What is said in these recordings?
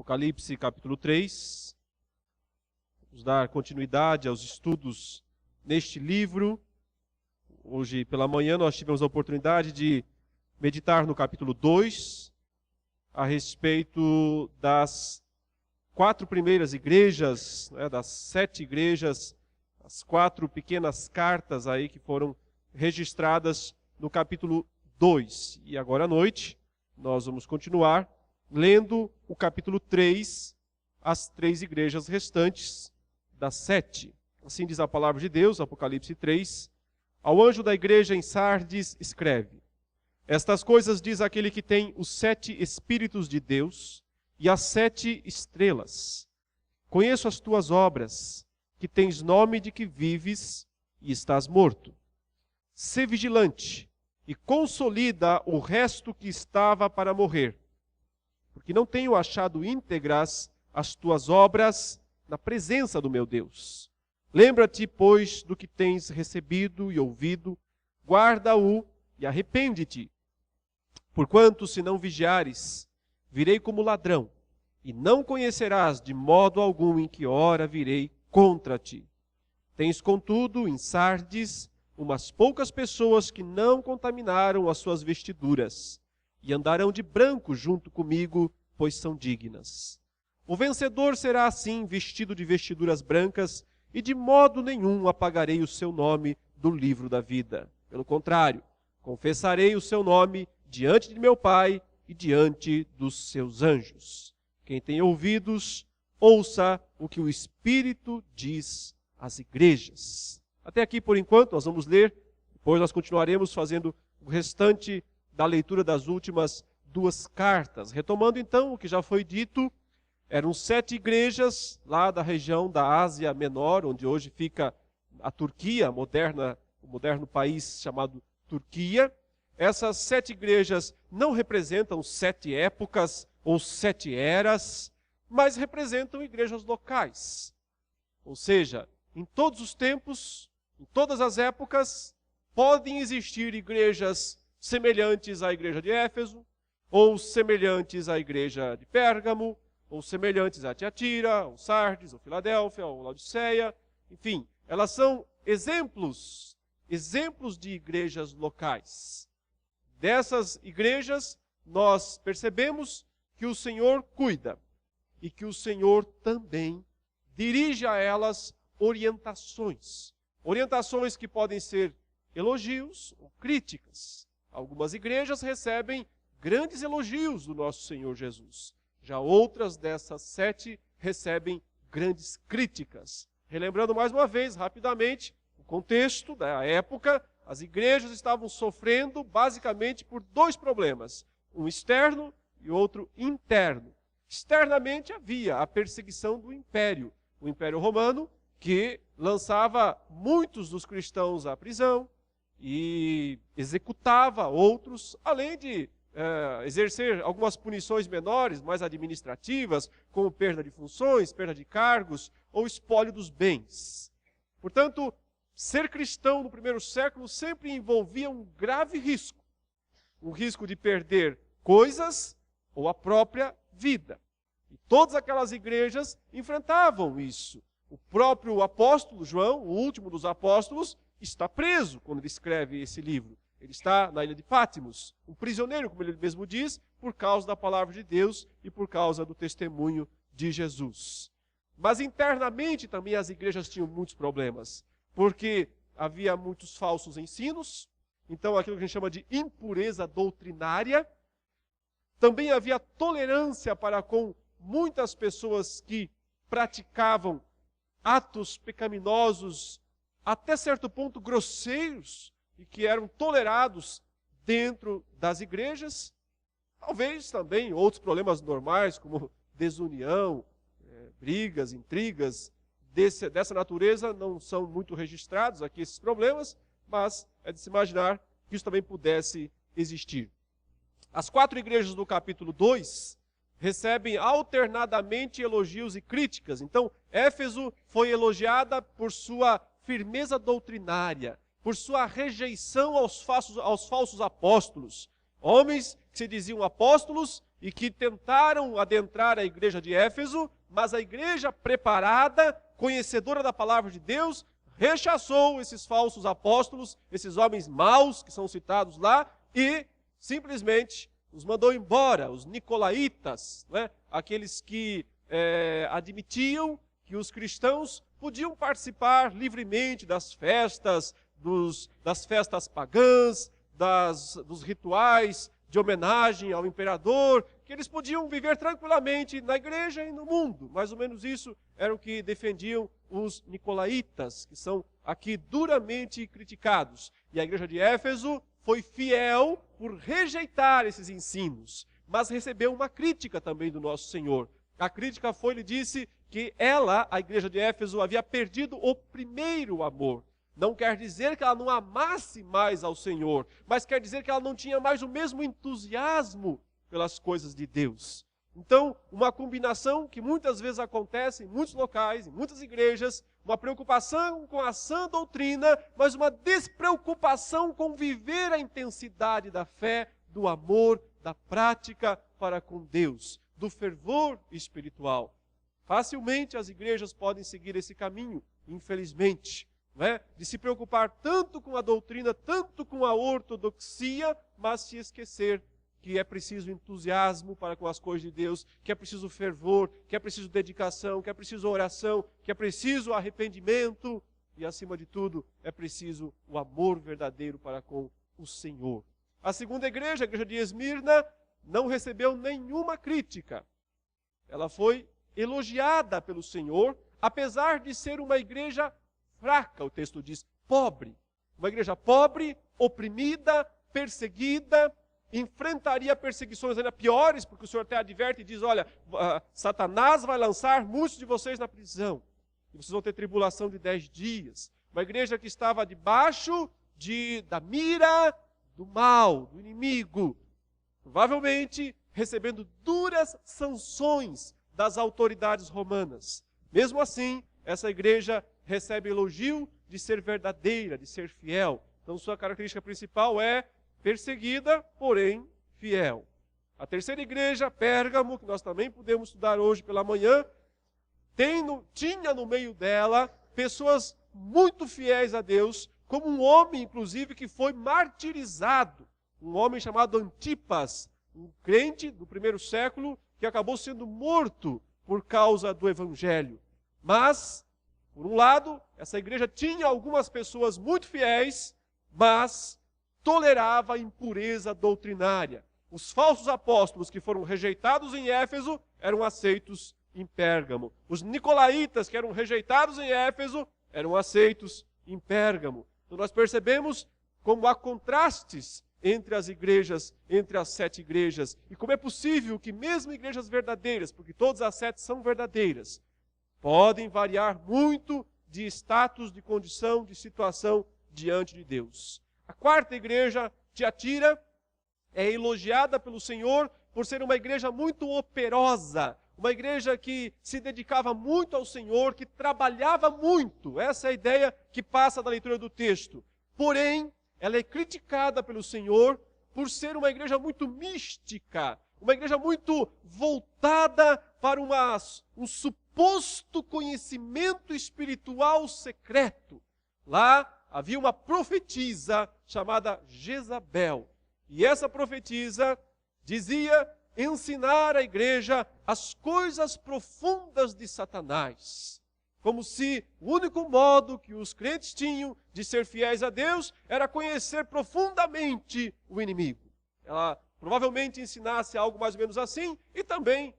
Apocalipse capítulo 3. Vamos dar continuidade aos estudos neste livro. Hoje pela manhã nós tivemos a oportunidade de meditar no capítulo 2, a respeito das 4 primeiras igrejas, das 7 igrejas, as 4 pequenas cartas aí que foram registradas no capítulo 2. E agora à noite nós vamos continuar lendo o capítulo 3, as 3 igrejas restantes das 7. Assim diz a palavra de Deus, Apocalipse 3. Ao anjo da igreja em Sardes escreve: Estas coisas diz aquele que tem os 7 Espíritos de Deus e as 7 estrelas. Conheço as tuas obras, que tens nome de que vives e estás morto. Sê vigilante e consolida o resto que estava para morrer, porque não tenho achado íntegras as tuas obras na presença do meu Deus. Lembra-te, pois, do que tens recebido e ouvido, guarda-o e arrepende-te. Porquanto, se não vigiares, virei como ladrão, e não conhecerás de modo algum em que hora virei contra ti. Tens, contudo, em Sardes, umas poucas pessoas que não contaminaram as suas vestiduras, e andarão de branco junto comigo, pois são dignas. O vencedor será assim vestido de vestiduras brancas, e de modo nenhum apagarei o seu nome do livro da vida. Pelo contrário, confessarei o seu nome diante de meu Pai e diante dos seus anjos. Quem tem ouvidos, ouça o que o Espírito diz às igrejas. Até aqui, por enquanto, nós vamos ler, depois nós continuaremos fazendo o restante da leitura das últimas 2 cartas. Retomando então o que já foi dito, eram 7 igrejas lá da região da Ásia Menor, onde hoje fica a Turquia, o moderno país chamado Turquia. Essas 7 igrejas não representam 7 épocas ou 7 eras, mas representam igrejas locais. Ou seja, em todos os tempos, em todas as épocas, podem existir igrejas semelhantes à igreja de Éfeso, ou semelhantes à igreja de Pérgamo, ou semelhantes a Tiatira, ou Sardes, ou Filadélfia, ou Laodiceia. Enfim, elas são exemplos de igrejas locais. Dessas igrejas, nós percebemos que o Senhor cuida e que o Senhor também dirige a elas orientações. Orientações que podem ser elogios ou críticas. Algumas igrejas recebem grandes elogios do nosso Senhor Jesus. Já outras dessas 7 recebem grandes críticas. Relembrando mais uma vez, rapidamente, o contexto da época, as igrejas estavam sofrendo basicamente por 2 problemas. Um externo e outro interno. Externamente havia a perseguição do império. O Império Romano, que lançava muitos dos cristãos à prisão e executava outros, além de exercer algumas punições menores, mais administrativas, como perda de funções, perda de cargos ou espólio dos bens. Portanto, ser cristão no primeiro século sempre envolvia um grave risco. O risco de perder coisas ou a própria vida. E todas aquelas igrejas enfrentavam isso. O próprio apóstolo João, o último dos apóstolos, está preso quando ele escreve esse livro. Ele está na ilha de Pátimos, um prisioneiro, como ele mesmo diz, por causa da palavra de Deus e por causa do testemunho de Jesus. Mas internamente também as igrejas tinham muitos problemas, porque havia muitos falsos ensinos, então aquilo que a gente chama de impureza doutrinária. Também havia tolerância para com muitas pessoas que praticavam atos pecaminosos, até certo ponto grosseiros, e que eram tolerados dentro das igrejas. Talvez também outros problemas normais, como desunião, brigas, intrigas, dessa natureza não são muito registrados aqui esses problemas, mas é de se imaginar que isso também pudesse existir. As 4 igrejas do capítulo 2 recebem alternadamente elogios e críticas. Então, Éfeso foi elogiada por sua firmeza doutrinária, por sua rejeição aos falsos apóstolos, homens que se diziam apóstolos e que tentaram adentrar a igreja de Éfeso, mas a igreja preparada, conhecedora da palavra de Deus, rechaçou esses falsos apóstolos, esses homens maus que são citados lá, e simplesmente os mandou embora, os nicolaítas, né? Aqueles que admitiam que os cristãos podiam participar livremente das festas, das festas pagãs, dos rituais de homenagem ao imperador, que eles podiam viver tranquilamente na igreja e no mundo. Mais ou menos isso era o que defendiam os nicolaítas, que são aqui duramente criticados. E a igreja de Éfeso foi fiel por rejeitar esses ensinos, mas recebeu uma crítica também do nosso Senhor. A crítica foi, ele disse, que ela, a igreja de Éfeso, havia perdido o primeiro amor. Não quer dizer que ela não amasse mais ao Senhor, mas quer dizer que ela não tinha mais o mesmo entusiasmo pelas coisas de Deus. Então, uma combinação que muitas vezes acontece em muitos locais, em muitas igrejas, uma preocupação com a sã doutrina, mas uma despreocupação com viver a intensidade da fé, do amor, da prática para com Deus, do fervor espiritual. Facilmente as igrejas podem seguir esse caminho, infelizmente, não é? De se preocupar tanto com a doutrina, tanto com a ortodoxia, mas se esquecer que é preciso entusiasmo para com as coisas de Deus, que é preciso fervor, que é preciso dedicação, que é preciso oração, que é preciso arrependimento e, acima de tudo, é preciso o amor verdadeiro para com o Senhor. A segunda igreja, a igreja de Esmirna, não recebeu nenhuma crítica. Ela foi elogiada pelo Senhor, apesar de ser uma igreja fraca, o texto diz, pobre. Uma igreja pobre, oprimida, perseguida, enfrentaria perseguições ainda piores, porque o Senhor até adverte e diz, olha, Satanás vai lançar muitos de vocês na prisão, e vocês vão ter tribulação de 10 dias. Uma igreja que estava debaixo da mira do mal, do inimigo, provavelmente recebendo duras sanções das autoridades romanas. Mesmo assim, essa igreja recebe elogio de ser verdadeira, de ser fiel. Então, sua característica principal é perseguida, porém fiel. A terceira igreja, Pérgamo, que nós também podemos estudar hoje pela manhã, tinha no meio dela pessoas muito fiéis a Deus, como um homem, inclusive, que foi martirizado. Um homem chamado Antipas, um crente do primeiro século, que acabou sendo morto por causa do evangelho. Mas, por um lado, essa igreja tinha algumas pessoas muito fiéis, mas tolerava a impureza doutrinária. Os falsos apóstolos que foram rejeitados em Éfeso eram aceitos em Pérgamo. Os nicolaítas que eram rejeitados em Éfeso eram aceitos em Pérgamo. Então nós percebemos como há contrastes entre as igrejas, entre as 7 igrejas, e como é possível que mesmo igrejas verdadeiras, porque todas as 7 são verdadeiras, podem variar muito de status, de condição, de situação diante de Deus. A quarta igreja, Tiatira, é elogiada pelo Senhor por ser uma igreja muito operosa, uma igreja que se dedicava muito ao Senhor, que trabalhava muito. Essa é a ideia que passa da leitura do texto. Porém, ela é criticada pelo Senhor por ser uma igreja muito mística, uma igreja muito voltada para um suposto conhecimento espiritual secreto. Lá havia uma profetisa chamada Jezabel. E essa profetisa dizia ensinar a igreja as coisas profundas de Satanás. Como se o único modo que os crentes tinham de ser fiéis a Deus era conhecer profundamente o inimigo. Ela provavelmente ensinasse algo mais ou menos assim e também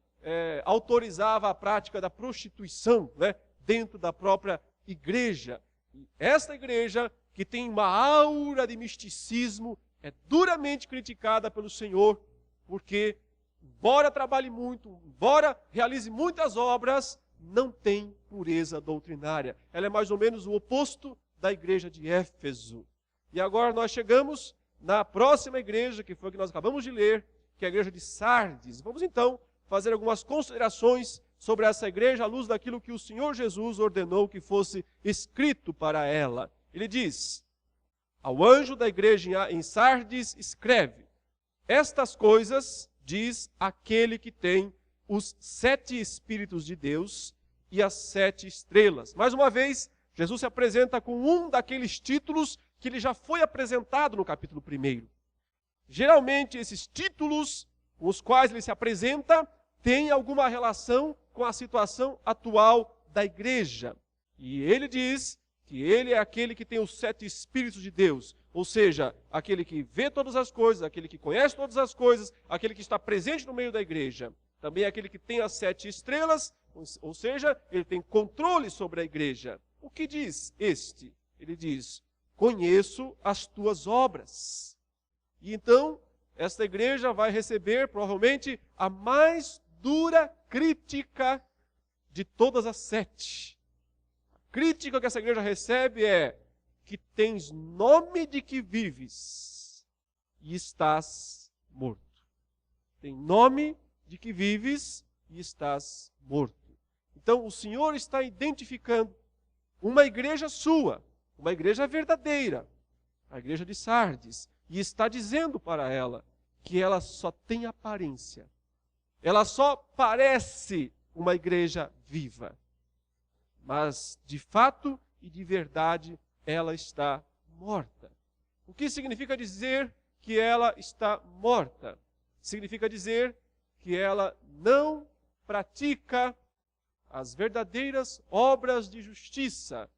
autorizava a prática da prostituição, né, dentro da própria igreja. E esta igreja, que tem uma aura de misticismo, é duramente criticada pelo Senhor, porque, embora trabalhe muito, embora realize muitas obras, não tem pureza doutrinária. Ela é mais ou menos o oposto da igreja de Éfeso. E agora nós chegamos na próxima igreja, que foi a que nós acabamos de ler, que é a igreja de Sardes. Vamos então fazer algumas considerações sobre essa igreja à luz daquilo que o Senhor Jesus ordenou que fosse escrito para ela. Ele diz: ao anjo da igreja em Sardes escreve: Estas coisas diz aquele que tem os 7 Espíritos de Deus e as 7 estrelas. Mais uma vez, Jesus se apresenta com um daqueles títulos que ele já foi apresentado no capítulo 1. Geralmente, esses títulos com os quais ele se apresenta têm alguma relação com a situação atual da igreja. E ele diz que ele é aquele que tem os 7 Espíritos de Deus, ou seja, aquele que vê todas as coisas, aquele que conhece todas as coisas, aquele que está presente no meio da igreja. Também é aquele que tem as 7 estrelas, ou seja, ele tem controle sobre a igreja. O que diz este? Ele diz, conheço as tuas obras. E então, esta igreja vai receber, provavelmente, a mais dura crítica de todas as 7. A crítica que essa igreja recebe é que tens nome de que vives e estás morto. Tem nome de que vives e estás morto. Então, o Senhor está identificando uma igreja sua, uma igreja verdadeira, a igreja de Sardes, e está dizendo para ela que ela só tem aparência. Ela só parece uma igreja viva. Mas, de fato e de verdade, ela está morta. O que significa dizer que ela está morta? Significa dizer que ela não pratica as verdadeiras obras de justiça,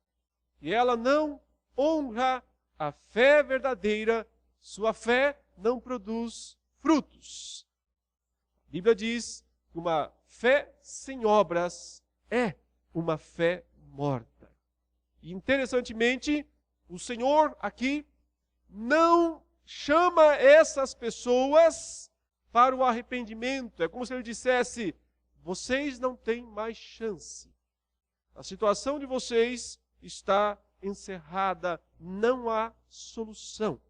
que ela não honra a fé verdadeira, sua fé não produz frutos. A Bíblia diz que uma fé sem obras é uma fé morta. E interessantemente, o Senhor aqui não chama essas pessoas para o arrependimento. É como se ele dissesse, vocês não têm mais chance. A situação de vocês está encerrada, não há solução.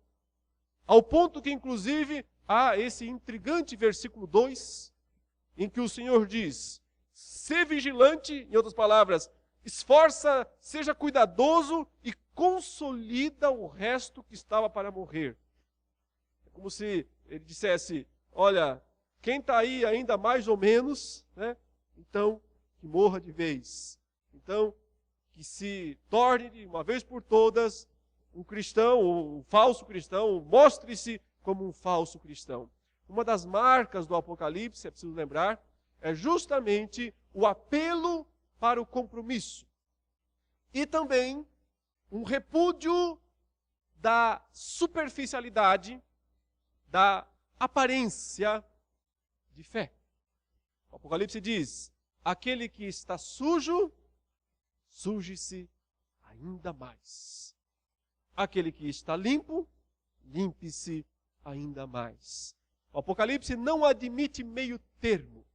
Ao ponto que, inclusive, há esse intrigante versículo 2, em que o Senhor diz, ser vigilante, em outras palavras, esforça, seja cuidadoso e consolida o resto que estava para morrer. É como se ele dissesse, olha, quem está aí ainda mais ou menos, né? Então, que morra de vez. Então, que se torne de uma vez por todas um cristão, um falso cristão, mostre-se como um falso cristão. Uma das marcas do Apocalipse, é preciso lembrar, é justamente o apelo para o compromisso. E também um repúdio da superficialidade, da aparência de fé. O Apocalipse diz, aquele que está sujo, suje-se ainda mais. Aquele que está limpo, limpe-se ainda mais. O Apocalipse não admite meio termo,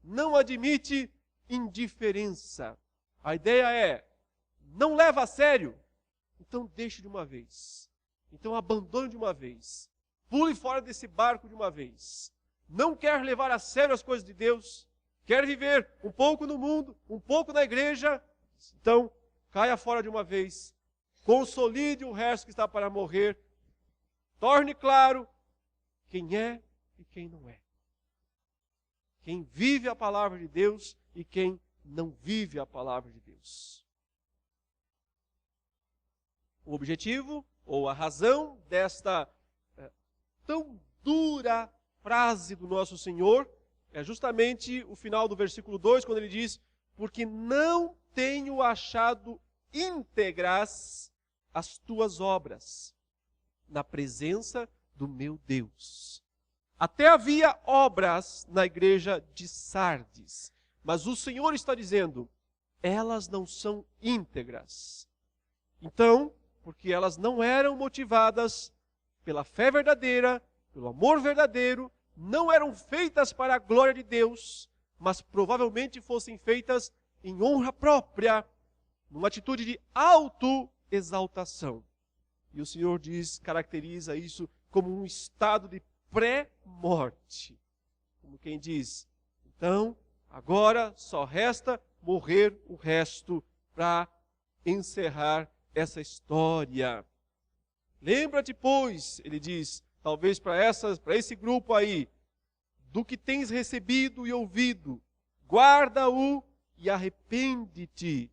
não admite indiferença. A ideia é, não leva a sério, então deixe de uma vez. Então abandone de uma vez. Pule fora desse barco de uma vez. Não quer levar a sério as coisas de Deus, quer viver um pouco no mundo, um pouco na igreja, então caia fora de uma vez. Consolide o resto que está para morrer. Torne claro quem é e quem não é. Quem vive a palavra de Deus e quem não vive a palavra de Deus. O objetivo, ou a razão desta tão dura frase do nosso Senhor, é justamente o final do versículo 2, quando ele diz, porque não tenho achado íntegras as tuas obras na presença do meu Deus. Até havia obras na igreja de Sardes, mas o Senhor está dizendo, elas não são íntegras. Então, porque elas não eram motivadas pela fé verdadeira, pelo amor verdadeiro, não eram feitas para a glória de Deus, mas provavelmente fossem feitas em honra própria, numa atitude de autoexaltação. E o Senhor caracteriza isso como um estado de pré-morte. Como quem diz, então, agora só resta morrer o resto para encerrar essa história. Lembra-te, pois, ele diz, talvez para esse grupo aí, do que tens recebido e ouvido, guarda-o e arrepende-te.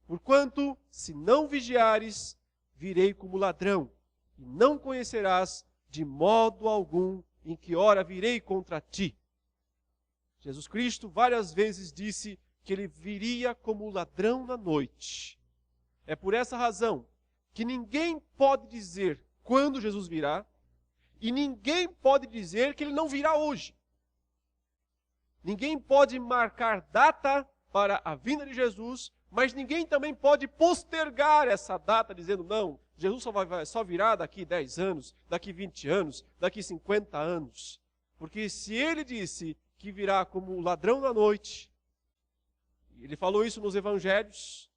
Porquanto, se não vigiares, virei como ladrão, e não conhecerás de modo algum em que hora virei contra ti. Jesus Cristo várias vezes disse que ele viria como ladrão na noite. É por essa razão que ninguém pode dizer quando Jesus virá, e ninguém pode dizer que ele não virá hoje. Ninguém pode marcar data para a vinda de Jesus, mas ninguém também pode postergar essa data dizendo, não, Jesus só virá daqui 10 anos, daqui 20 anos, daqui 50 anos. Porque se ele disse que virá como ladrão na noite, ele falou isso nos evangelhos,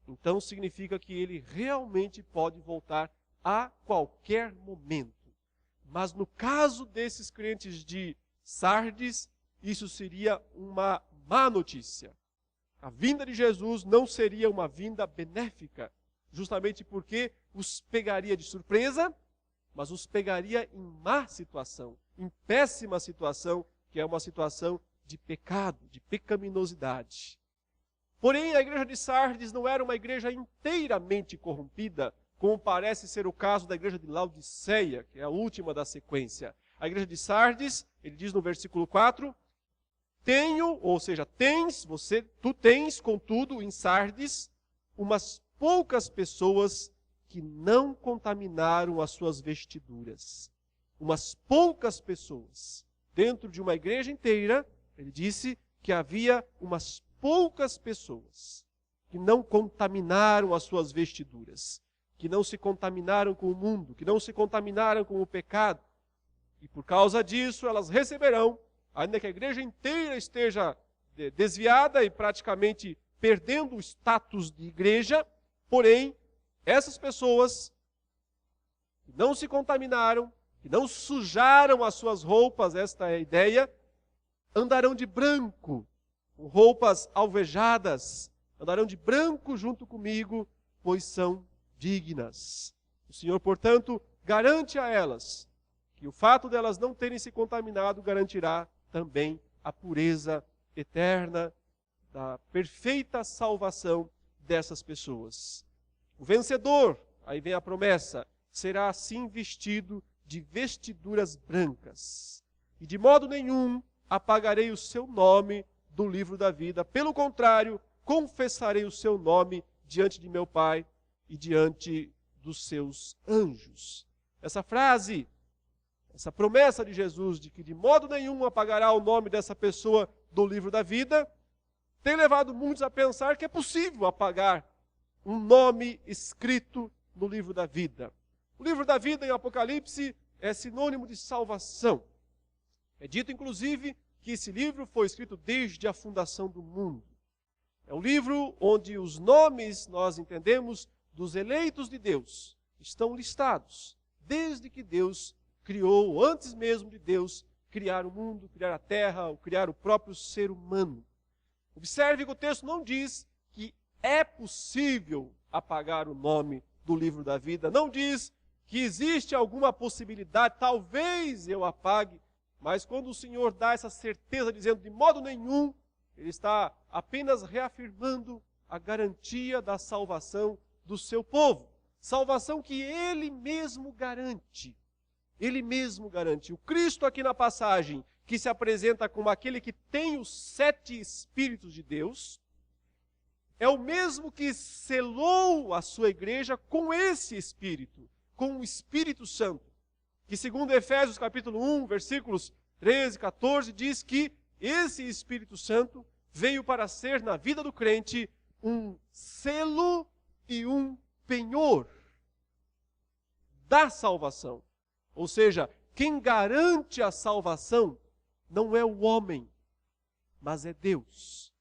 então significa que ele realmente pode voltar a qualquer momento. Mas no caso desses crentes de Sardes, isso seria uma má notícia. A vinda de Jesus não seria uma vinda benéfica, justamente porque os pegaria de surpresa, mas os pegaria em má situação, em péssima situação, que é uma situação de pecado, de pecaminosidade. Porém, a igreja de Sardes não era uma igreja inteiramente corrompida, como parece ser o caso da igreja de Laodiceia, que é a última da sequência. A igreja de Sardes, ele diz no versículo 4, tu tens, contudo, em Sardes, umas poucas pessoas que não contaminaram as suas vestiduras. Umas poucas pessoas. Dentro de uma igreja inteira, ele disse que havia umas poucas pessoas que não contaminaram as suas vestiduras, que não se contaminaram com o mundo, que não se contaminaram com o pecado. E por causa disso, elas receberão, ainda que a igreja inteira esteja desviada e praticamente perdendo o status de igreja, porém, essas pessoas que não se contaminaram, que não sujaram as suas roupas, esta é a ideia, andarão de branco, com roupas alvejadas, andarão de branco junto comigo, pois são dignas. O Senhor, portanto, garante a elas que o fato delas não terem se contaminado garantirá também a pureza eterna, da perfeita salvação dessas pessoas. O vencedor, aí vem a promessa, será assim vestido de vestiduras brancas. E de modo nenhum apagarei o seu nome do livro da vida. Pelo contrário, confessarei o seu nome diante de meu Pai e diante dos seus anjos. Essa frase, essa promessa de Jesus de que de modo nenhum apagará o nome dessa pessoa do livro da vida, tem levado muitos a pensar que é possível apagar um nome escrito no livro da vida. O livro da vida em Apocalipse é sinônimo de salvação. É dito, inclusive, que esse livro foi escrito desde a fundação do mundo. É um livro onde os nomes, nós entendemos, dos eleitos de Deus estão listados, desde que Deus criou, antes mesmo de Deus criar o mundo, criar a terra, ou criar o próprio ser humano. Observe que o texto não diz que é possível apagar o nome do livro da vida, não diz que existe alguma possibilidade, talvez eu apague, mas quando o Senhor dá essa certeza, dizendo de modo nenhum, ele está apenas reafirmando a garantia da salvação do seu povo. Salvação que ele mesmo garante. Ele mesmo garante. O Cristo aqui na passagem, que se apresenta como aquele que tem os 7 Espíritos de Deus, é o mesmo que selou a sua igreja com esse Espírito, com o Espírito Santo, que segundo Efésios capítulo 1, versículos 13 e 14, diz que esse Espírito Santo veio para ser, na vida do crente, um selo e um penhor da salvação. Ou seja, quem garante a salvação não é o homem, mas é Deus.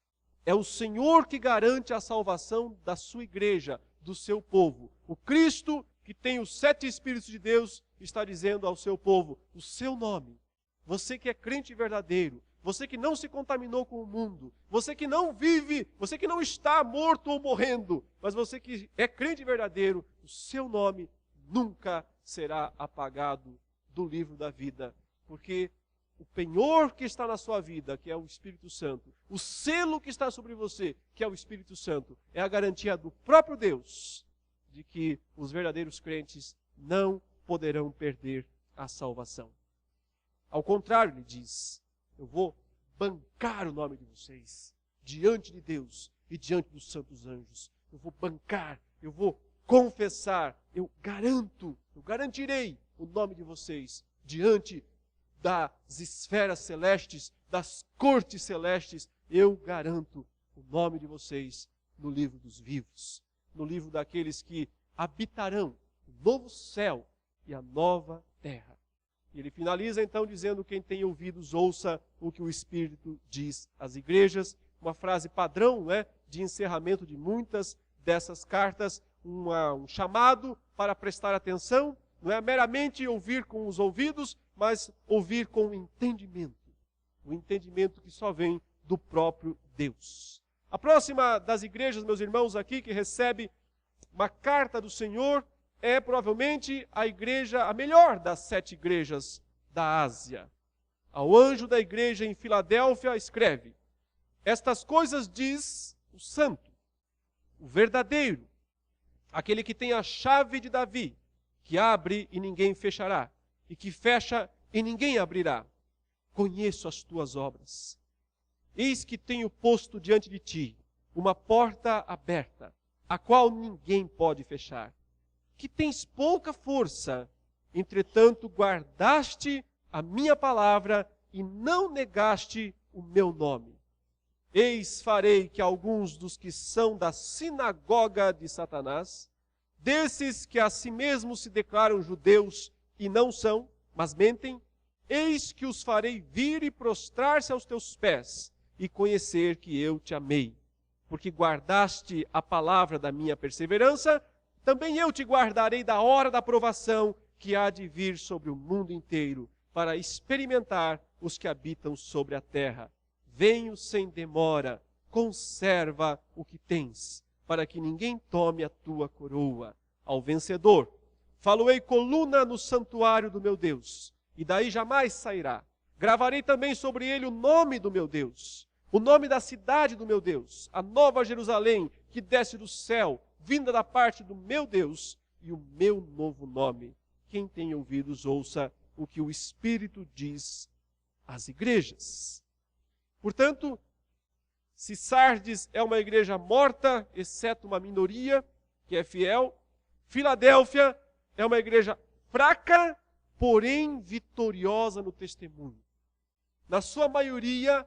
É o Senhor que garante a salvação da sua igreja, do seu povo. O Cristo, que tem os 7 Espíritos de Deus, está dizendo ao seu povo, o seu nome. Você que é crente verdadeiro, você que não se contaminou com o mundo, você que não vive, você que não está morto ou morrendo, mas você que é crente verdadeiro, o seu nome nunca será apagado do livro da vida. Porque o penhor que está na sua vida, que é o Espírito Santo, o selo que está sobre você, que é o Espírito Santo, é a garantia do próprio Deus de que os verdadeiros crentes não poderão perder a salvação. Ao contrário, ele diz, eu vou bancar o nome de vocês diante de Deus e diante dos santos anjos. Eu vou bancar, eu vou confessar, eu garantirei o nome de vocês diante das esferas celestes, das cortes celestes. Eu garanto o nome de vocês no livro dos vivos, no livro daqueles que habitarão o novo céu e a nova terra. E ele finaliza então dizendo, quem tem ouvidos ouça o que o Espírito diz às igrejas. Uma frase padrão, de encerramento de muitas dessas cartas, um chamado para prestar atenção, não é meramente ouvir com os ouvidos, mas ouvir com o entendimento que só vem do próprio Deus. A próxima das igrejas, meus irmãos, aqui que recebe uma carta do Senhor, é provavelmente a igreja, a melhor das 7 igrejas da Ásia. Ao anjo da igreja em Filadélfia escreve, estas coisas diz o santo, o verdadeiro, aquele que tem a chave de Davi, que abre e ninguém fechará, e que fecha e ninguém abrirá. Conheço as tuas obras. Eis que tenho posto diante de ti uma porta aberta, a qual ninguém pode fechar. Que tens pouca força, entretanto guardaste a minha palavra e não negaste o meu nome. Eis farei que alguns dos que são da sinagoga de Satanás, desses que a si mesmos se declaram judeus e não são, mas mentem, eis que os farei vir e prostrar-se aos teus pés e conhecer que eu te amei. Porque guardaste a palavra da minha perseverança, também eu te guardarei da hora da provação que há de vir sobre o mundo inteiro, para experimentar os que habitam sobre a terra. Venho sem demora, conserva o que tens, para que ninguém tome a tua coroa. Ao vencedor, faloei coluna no santuário do meu Deus, e daí jamais sairá. Gravarei também sobre ele o nome do meu Deus, o nome da cidade do meu Deus, a nova Jerusalém, que desce do céu, vinda da parte do meu Deus, e o meu novo nome. Quem tem ouvidos, ouça o que o Espírito diz às igrejas. Portanto, se Sardes é uma igreja morta, exceto uma minoria que é fiel, Filadélfia é uma igreja fraca, porém vitoriosa no testemunho. Na sua maioria,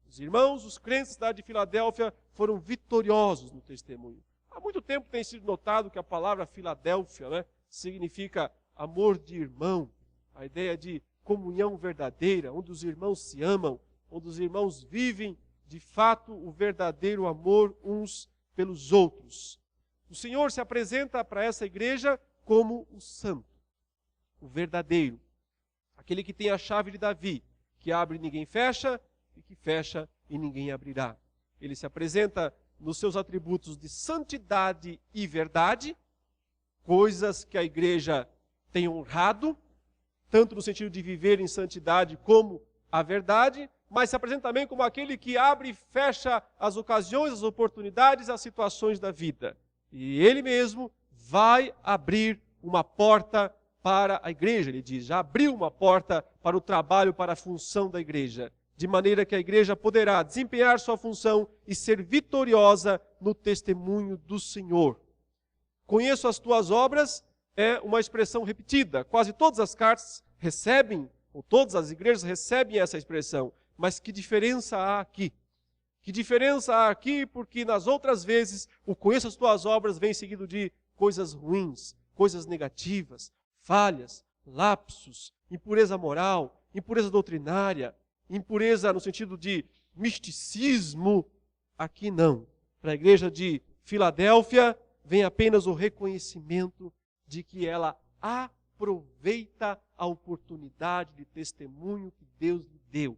os irmãos, os crentes da cidade de Filadélfia foram vitoriosos no testemunho. Há muito tempo tem sido notado que a palavra Filadélfia, significa amor de irmão, a ideia de comunhão verdadeira, onde os irmãos se amam, onde os irmãos vivem, de fato, o verdadeiro amor uns pelos outros. O Senhor se apresenta para essa igreja como o santo, o verdadeiro, aquele que tem a chave de Davi, que abre e ninguém fecha, e que fecha e ninguém abrirá. Ele se apresenta nos seus atributos de santidade e verdade, coisas que a igreja tem honrado, tanto no sentido de viver em santidade como a verdade, mas se apresenta também como aquele que abre e fecha as ocasiões, as oportunidades, as situações da vida. E ele mesmo vai abrir uma porta para a igreja, ele diz, já abriu uma porta para o trabalho, para a função da igreja, de maneira que a igreja poderá desempenhar sua função e ser vitoriosa no testemunho do Senhor. Conheço as tuas obras é uma expressão repetida, quase todas as cartas recebem, ou todas as igrejas recebem essa expressão. Mas que diferença há aqui? Que diferença há aqui, porque nas outras vezes o conheço as tuas obras vem seguido de coisas ruins, coisas negativas, falhas, lapsos, impureza moral, impureza doutrinária, impureza no sentido de misticismo. Aqui não. Para a igreja de Filadélfia vem apenas o reconhecimento de que ela aproveita a oportunidade de testemunho que Deus lhe deu.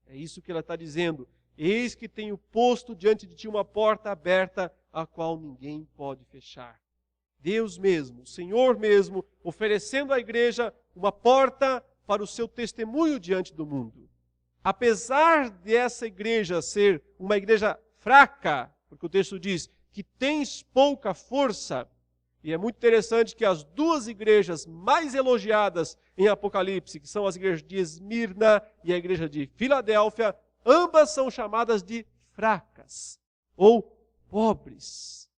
É isso que ela está dizendo. Eis que tenho posto diante de ti uma porta aberta, a qual ninguém pode fechar. Deus mesmo, o Senhor mesmo, oferecendo à igreja uma porta para o seu testemunho diante do mundo. Apesar dessa igreja ser uma igreja fraca, porque o texto diz que tens pouca força, e é muito interessante que as duas igrejas mais elogiadas em Apocalipse, que são as igrejas de Esmirna e a igreja de Filadélfia, ambas são chamadas de fracas ou pobres.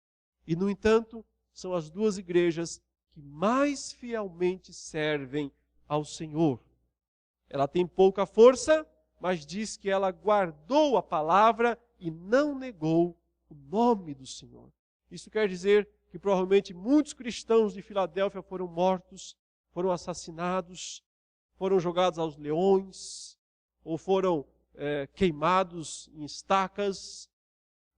E, no entanto, são as duas igrejas que mais fielmente servem ao Senhor. Ela tem pouca força, mas diz que ela guardou a palavra e não negou o nome do Senhor. Isso quer dizer que provavelmente muitos cristãos de Filadélfia foram mortos, foram assassinados, foram jogados aos leões, ou foram queimados em estacas,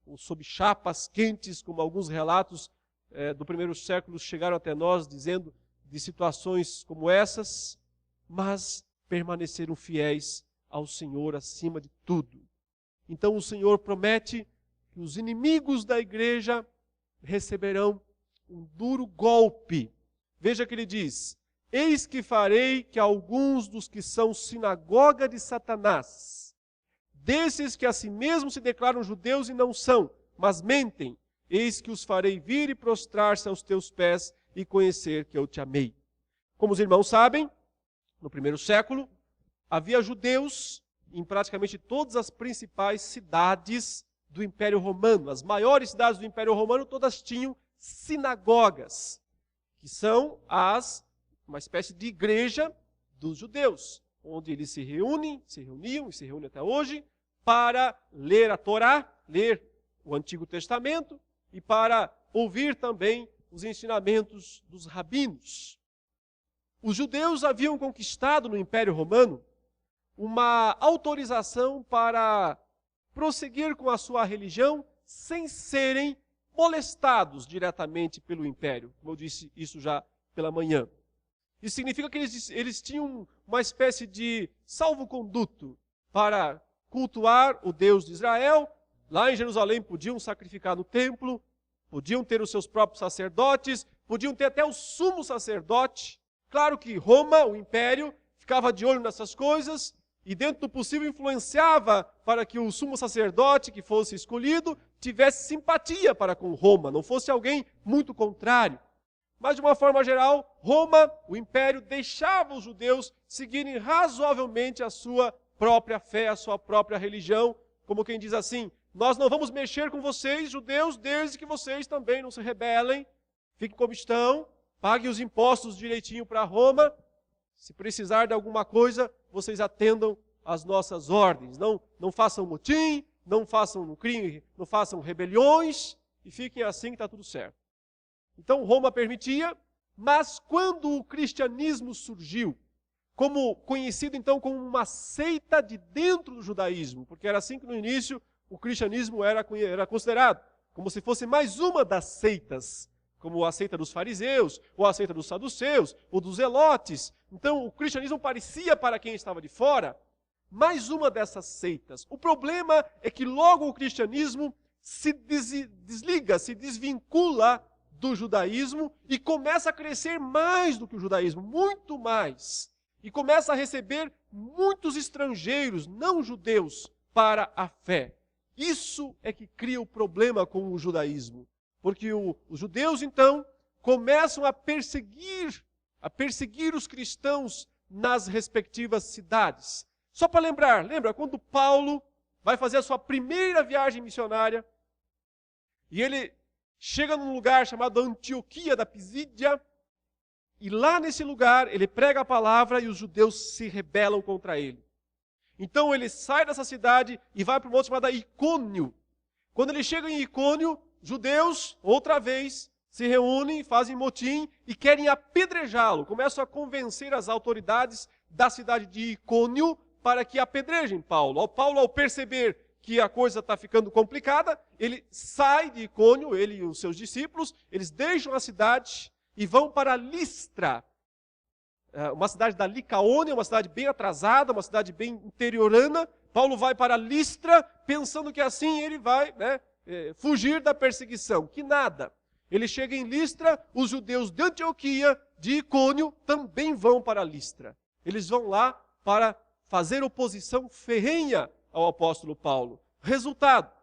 ou sob chapas quentes, como alguns relatos do primeiro século chegaram até nós, dizendo de situações como essas, mas permaneceram fiéis ao Senhor acima de tudo. Então o Senhor promete que os inimigos da igreja receberão um duro golpe. Veja que ele diz: eis que farei que alguns dos que são sinagoga de Satanás, desses que a si mesmos se declaram judeus e não são, mas mentem, eis que os farei vir e prostrar-se aos teus pés e conhecer que eu te amei. Como os irmãos sabem, no primeiro século, havia judeus em praticamente todas as principais cidades do Império Romano. As maiores cidades do Império Romano todas tinham sinagogas, que são uma espécie de igreja dos judeus, onde eles se reuniam e se reúnem até hoje, para ler a Torá, ler o Antigo Testamento, e para ouvir também os ensinamentos dos rabinos. Os judeus haviam conquistado no Império Romano uma autorização para prosseguir com a sua religião sem serem molestados diretamente pelo Império. Como eu disse isso já pela manhã. Isso significa que eles tinham uma espécie de salvo-conduto para cultuar o Deus de Israel. Lá em Jerusalém podiam sacrificar no templo, podiam ter os seus próprios sacerdotes, podiam ter até o sumo sacerdote. Claro que Roma, o Império, ficava de olho nessas coisas e dentro do possível influenciava para que o sumo sacerdote que fosse escolhido tivesse simpatia para com Roma, não fosse alguém muito contrário. Mas de uma forma geral, Roma, o Império, deixava os judeus seguirem razoavelmente a sua própria fé, a sua própria religião, como quem diz assim: nós não vamos mexer com vocês, judeus, desde que vocês também não se rebelem, fiquem como estão, paguem os impostos direitinho para Roma, se precisar de alguma coisa, vocês atendam às nossas ordens, não façam motim, não façam crime, não façam rebeliões, e fiquem assim que está tudo certo. Então Roma permitia, mas quando o cristianismo surgiu, como conhecido então como uma seita de dentro do judaísmo, porque era assim que no início o cristianismo era considerado, como se fosse mais uma das seitas, como a seita dos fariseus, ou a seita dos saduceus, ou dos zelotes. Então o cristianismo parecia para quem estava de fora mais uma dessas seitas. O problema é que logo o cristianismo se desliga, se desvincula do judaísmo e começa a crescer mais do que o judaísmo, muito mais. E começa a receber muitos estrangeiros, não judeus, para a fé. Isso é que cria o problema com o judaísmo. Porque os judeus, então, começam a perseguir os cristãos nas respectivas cidades. Só para lembra quando Paulo vai fazer a sua primeira viagem missionária, e ele chega num lugar chamado Antioquia da Pisídia, e lá nesse lugar ele prega a palavra e os judeus se rebelam contra ele. Então ele sai dessa cidade e vai para uma outra chamada Icônio. Quando ele chega em Icônio, judeus, outra vez, se reúnem, fazem motim e querem apedrejá-lo. Começam a convencer as autoridades da cidade de Icônio para que apedrejem Paulo. Paulo, ao perceber que a coisa está ficando complicada, ele sai de Icônio, ele e os seus discípulos, eles deixam a cidade e vão para Listra, uma cidade da Licaônia, uma cidade bem atrasada, uma cidade bem interiorana. Paulo vai para Listra, pensando que assim ele vai fugir da perseguição. Que nada. Ele chega em Listra, os judeus de Antioquia, de Icônio, também vão para Listra. Eles vão lá para fazer oposição ferrenha ao apóstolo Paulo. Resultado,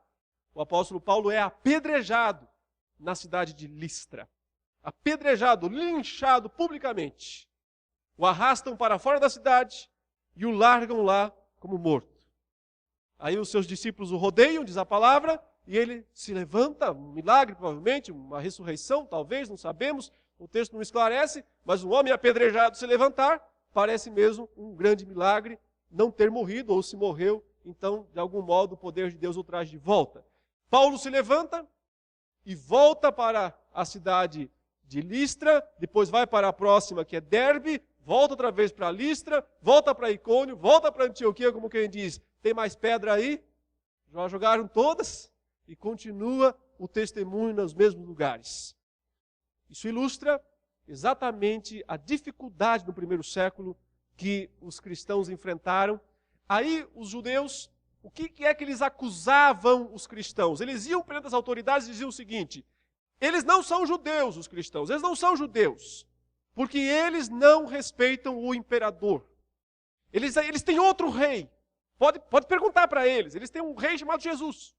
o apóstolo Paulo é apedrejado na cidade de Listra. Apedrejado, linchado publicamente. O arrastam para fora da cidade e o largam lá como morto. Aí os seus discípulos o rodeiam, diz a palavra, e ele se levanta, um milagre provavelmente, uma ressurreição talvez, não sabemos, o texto não esclarece, mas um homem apedrejado se levantar, parece mesmo um grande milagre, não ter morrido, ou se morreu, então de algum modo o poder de Deus o traz de volta. Paulo se levanta e volta para a cidade de Listra, depois vai para a próxima que é Derbe, volta outra vez para Listra, volta para Icônio, volta para Antioquia, como quem diz, tem mais pedra aí? Já jogaram todas? E continua o testemunho nos mesmos lugares. Isso ilustra exatamente a dificuldade no primeiro século que os cristãos enfrentaram. Aí os judeus, o que é que eles acusavam os cristãos? Eles iam perante as autoridades e diziam o seguinte: eles não são judeus, os cristãos, eles não são judeus, porque eles não respeitam o imperador. Eles têm outro rei. Pode perguntar para eles têm um rei chamado Jesus.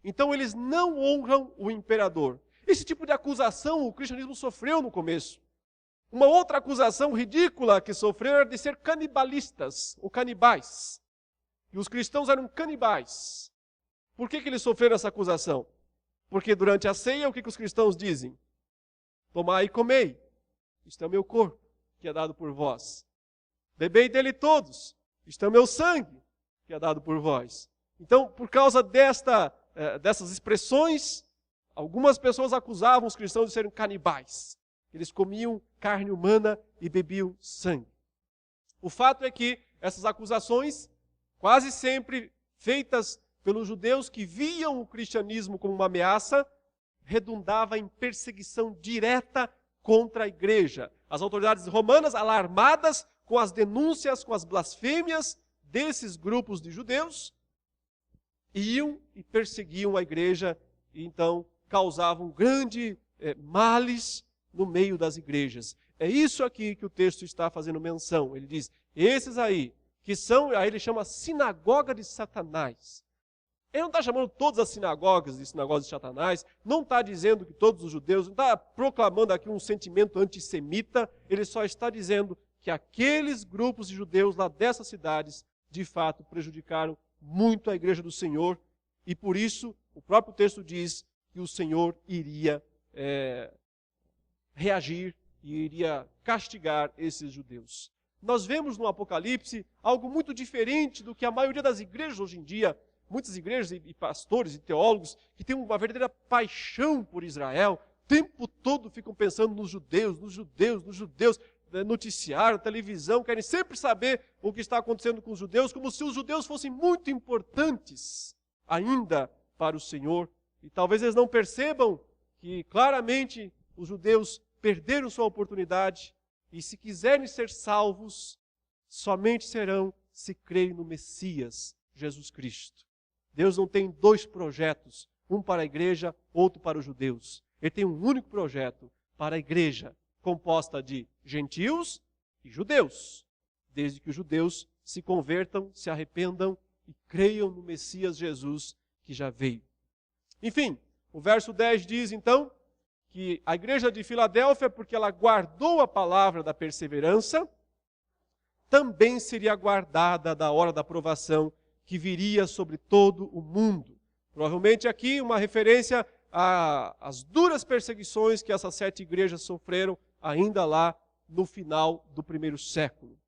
Então eles não honram o imperador. Esse tipo de acusação o cristianismo sofreu no começo. Uma outra acusação ridícula que sofreu era de ser canibalistas, ou canibais. E os cristãos eram canibais. Por que eles sofreram essa acusação? Porque durante a ceia, o que os cristãos dizem? Tomai e comei, isto é o meu corpo, que é dado por vós. Bebei dele todos, isto é o meu sangue, que é dado por vós. Então, por causa dessas expressões, algumas pessoas acusavam os cristãos de serem canibais. Eles comiam carne humana e bebiam sangue. O fato é que essas acusações, quase sempre feitas pelos judeus que viam o cristianismo como uma ameaça, redundava em perseguição direta contra a igreja. As autoridades romanas, alarmadas com as denúncias, com as blasfêmias desses grupos de judeus, iam e perseguiam a igreja e então causavam grande males no meio das igrejas. É isso aqui que o texto está fazendo menção. Ele diz, esses aí, que são, aí ele chama sinagoga de Satanás. Ele não está chamando todas as sinagogas de Satanás, não está dizendo que todos os judeus, não está proclamando aqui um sentimento antissemita, ele só está dizendo que aqueles grupos de judeus lá dessas cidades, de fato, prejudicaram muito a igreja do Senhor, e por isso o próprio texto diz que o Senhor iria reagir e iria castigar esses judeus. Nós vemos no Apocalipse algo muito diferente do que a maioria das igrejas hoje em dia, muitas igrejas e pastores e teólogos que têm uma verdadeira paixão por Israel, o tempo todo ficam pensando nos judeus, noticiário, televisão, querem sempre saber o que está acontecendo com os judeus, como se os judeus fossem muito importantes ainda para o Senhor. E talvez eles não percebam que claramente os judeus perderam sua oportunidade e se quiserem ser salvos, somente serão se crerem no Messias, Jesus Cristo. Deus não tem dois projetos, um para a igreja, outro para os judeus. Ele tem um único projeto para a igreja, composta de gentios e judeus, desde que os judeus se convertam, se arrependam e creiam no Messias Jesus que já veio. Enfim, o verso 10 diz então que a igreja de Filadélfia, porque ela guardou a palavra da perseverança, também seria guardada da hora da provação que viria sobre todo o mundo. Provavelmente aqui uma referência às duras perseguições que essas 7 igrejas sofreram ainda lá no final do primeiro século.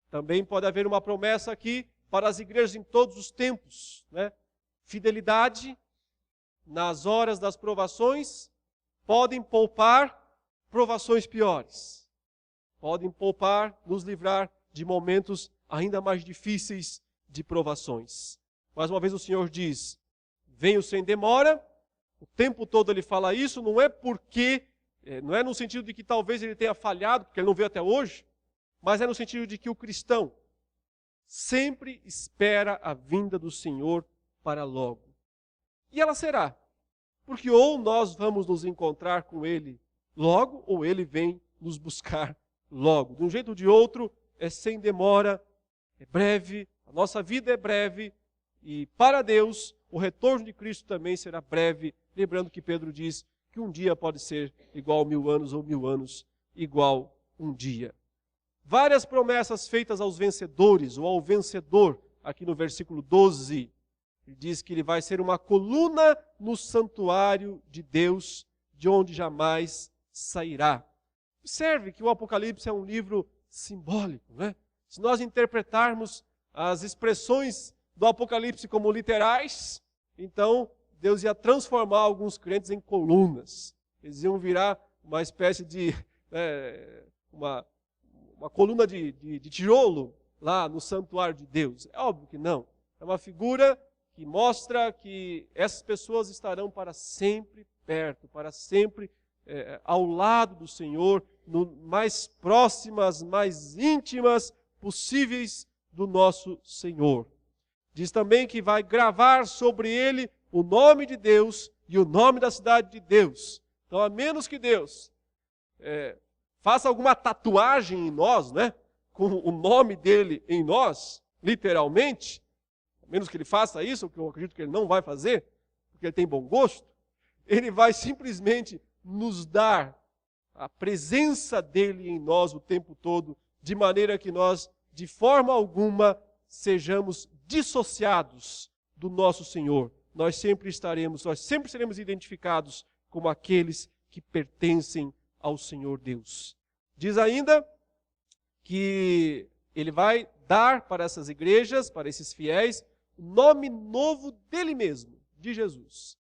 Também pode haver uma promessa aqui para as igrejas em todos os tempos, né? Fidelidade nas horas das provações, podem poupar provações piores. Podem poupar, nos livrar de momentos ainda mais difíceis de provações. Mais uma vez o Senhor diz, venho sem demora, o tempo todo ele fala isso, não é no sentido de que talvez ele tenha falhado, porque ele não veio até hoje, mas é no sentido de que o cristão sempre espera a vinda do Senhor para logo. E ela será. porque ou nós vamos nos encontrar com Ele logo, ou Ele vem nos buscar logo. De um jeito ou de outro, é sem demora, é breve, a nossa vida é breve, e para Deus, o retorno de Cristo também será breve. Lembrando que Pedro diz que um dia pode ser igual a 1000 anos, ou 1000 anos igual um dia. Várias promessas feitas aos vencedores, ou ao vencedor, aqui no versículo 12. Ele diz que ele vai ser uma coluna no santuário de Deus, de onde jamais sairá. Observe que o Apocalipse é um livro simbólico, né? Se nós interpretarmos as expressões do Apocalipse como literais, então Deus ia transformar alguns crentes em colunas. Eles iam virar uma espécie de uma coluna de tijolo lá no santuário de Deus. É óbvio que não. É uma figura que mostra que essas pessoas estarão para sempre perto, para sempre ao lado do Senhor, mais próximas, mais íntimas possíveis do nosso Senhor. Diz também que vai gravar sobre ele o nome de Deus e o nome da cidade de Deus. Então, a menos que Deus faça alguma tatuagem em nós, né, com o nome dele em nós, literalmente, a menos que ele faça isso, o que eu acredito que ele não vai fazer, porque ele tem bom gosto, ele vai simplesmente nos dar a presença dele em nós o tempo todo, de maneira que nós, de forma alguma, sejamos dissociados do nosso Senhor. Nós sempre seremos identificados como aqueles que pertencem ao Senhor Deus. Diz ainda que ele vai dar para essas igrejas, para esses fiéis, o nome novo dele mesmo, de Jesus.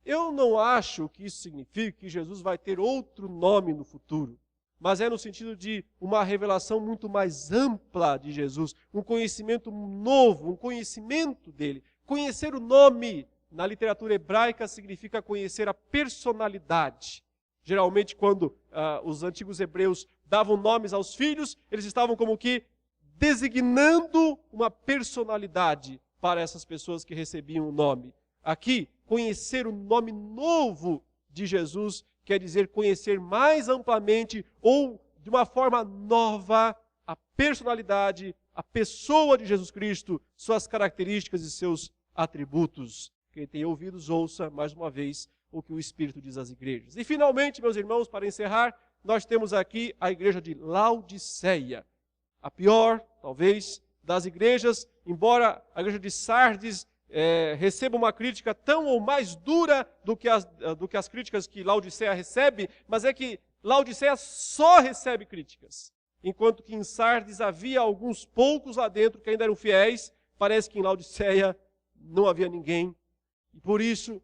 Eu não acho que isso signifique que Jesus vai ter outro nome no futuro, mas é no sentido de uma revelação muito mais ampla de Jesus, um conhecimento novo, um conhecimento dele. Conhecer o nome na literatura hebraica significa conhecer a personalidade. Geralmente, quando os antigos hebreus davam nomes aos filhos, eles estavam como que designando uma personalidade para essas pessoas que recebiam o nome. Aqui, conhecer o nome novo de Jesus quer dizer conhecer mais amplamente ou de uma forma nova a personalidade, a pessoa de Jesus Cristo, suas características e seus atributos. Quem tem ouvidos, ouça mais uma vez o que o Espírito diz às igrejas. E finalmente, meus irmãos, para encerrar, nós temos aqui a igreja de Laodiceia. A pior, talvez, das igrejas, embora a igreja de Sardes receba uma crítica tão ou mais dura do que as críticas que Laodiceia recebe, mas é que Laodiceia só recebe críticas. Enquanto que em Sardes havia alguns poucos lá dentro que ainda eram fiéis, parece que em Laodiceia não havia ninguém. E por isso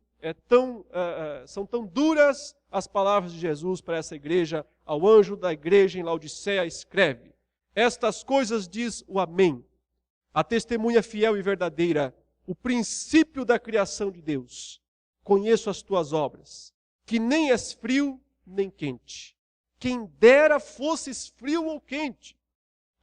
são tão duras as palavras de Jesus para essa igreja. Ao anjo da igreja em Laodiceia escreve: estas coisas diz o Amém, a testemunha fiel e verdadeira, o princípio da criação de Deus. Conheço as tuas obras, que nem és frio nem quente. Quem dera fosses frio ou quente.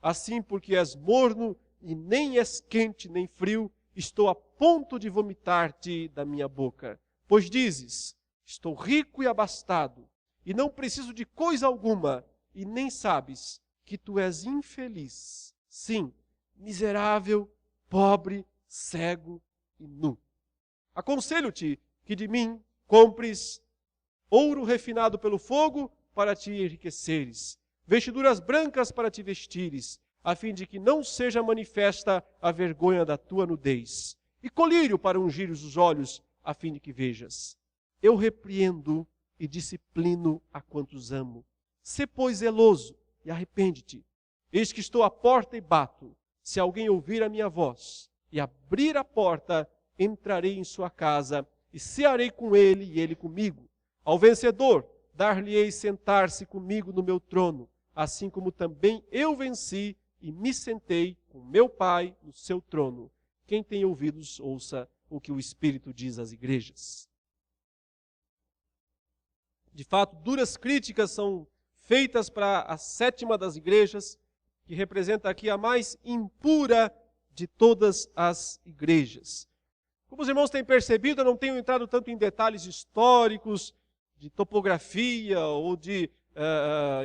Assim, porque és morno e nem és quente nem frio, estou a ponto de vomitar-te da minha boca. Pois dizes: estou rico e abastado, e não preciso de coisa alguma, e nem sabes que tu és infeliz, sim, miserável, pobre, cego e nu. Aconselho-te que de mim compres ouro refinado pelo fogo para te enriqueceres, vestiduras brancas para te vestires, a fim de que não seja manifesta a vergonha da tua nudez, e colírio para ungires os olhos, a fim de que vejas. Eu repreendo e disciplino a quantos amo. Sê, pois, zeloso e arrepende-te. Eis que estou à porta e bato. Se alguém ouvir a minha voz e abrir a porta, entrarei em sua casa e cearei com ele e ele comigo. Ao vencedor, dar-lhe-ei sentar-se comigo no meu trono, assim como também eu venci e me sentei com meu Pai no seu trono. Quem tem ouvidos, ouça o que o Espírito diz às igrejas. De fato, duras críticas são feitas para a sétima das igrejas, que representa aqui a mais impura de todas as igrejas. Como os irmãos têm percebido, eu não tenho entrado tanto em detalhes históricos, de topografia ou de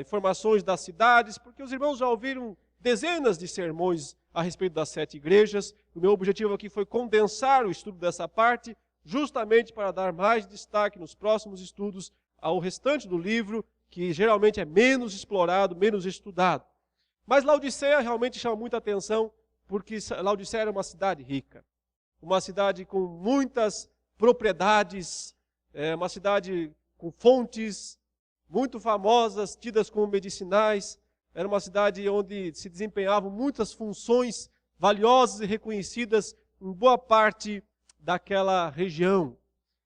informações das cidades, porque os irmãos já ouviram dezenas de sermões a respeito das 7 igrejas. O meu objetivo aqui foi condensar o estudo dessa parte, justamente para dar mais destaque nos próximos estudos ao restante do livro, que geralmente é menos explorado, menos estudado. Mas Laodiceia realmente chama muita atenção, porque Laodiceia era uma cidade rica, uma cidade com muitas propriedades, uma cidade com fontes muito famosas, tidas como medicinais. Era uma cidade onde se desempenhavam muitas funções valiosas e reconhecidas em boa parte daquela região.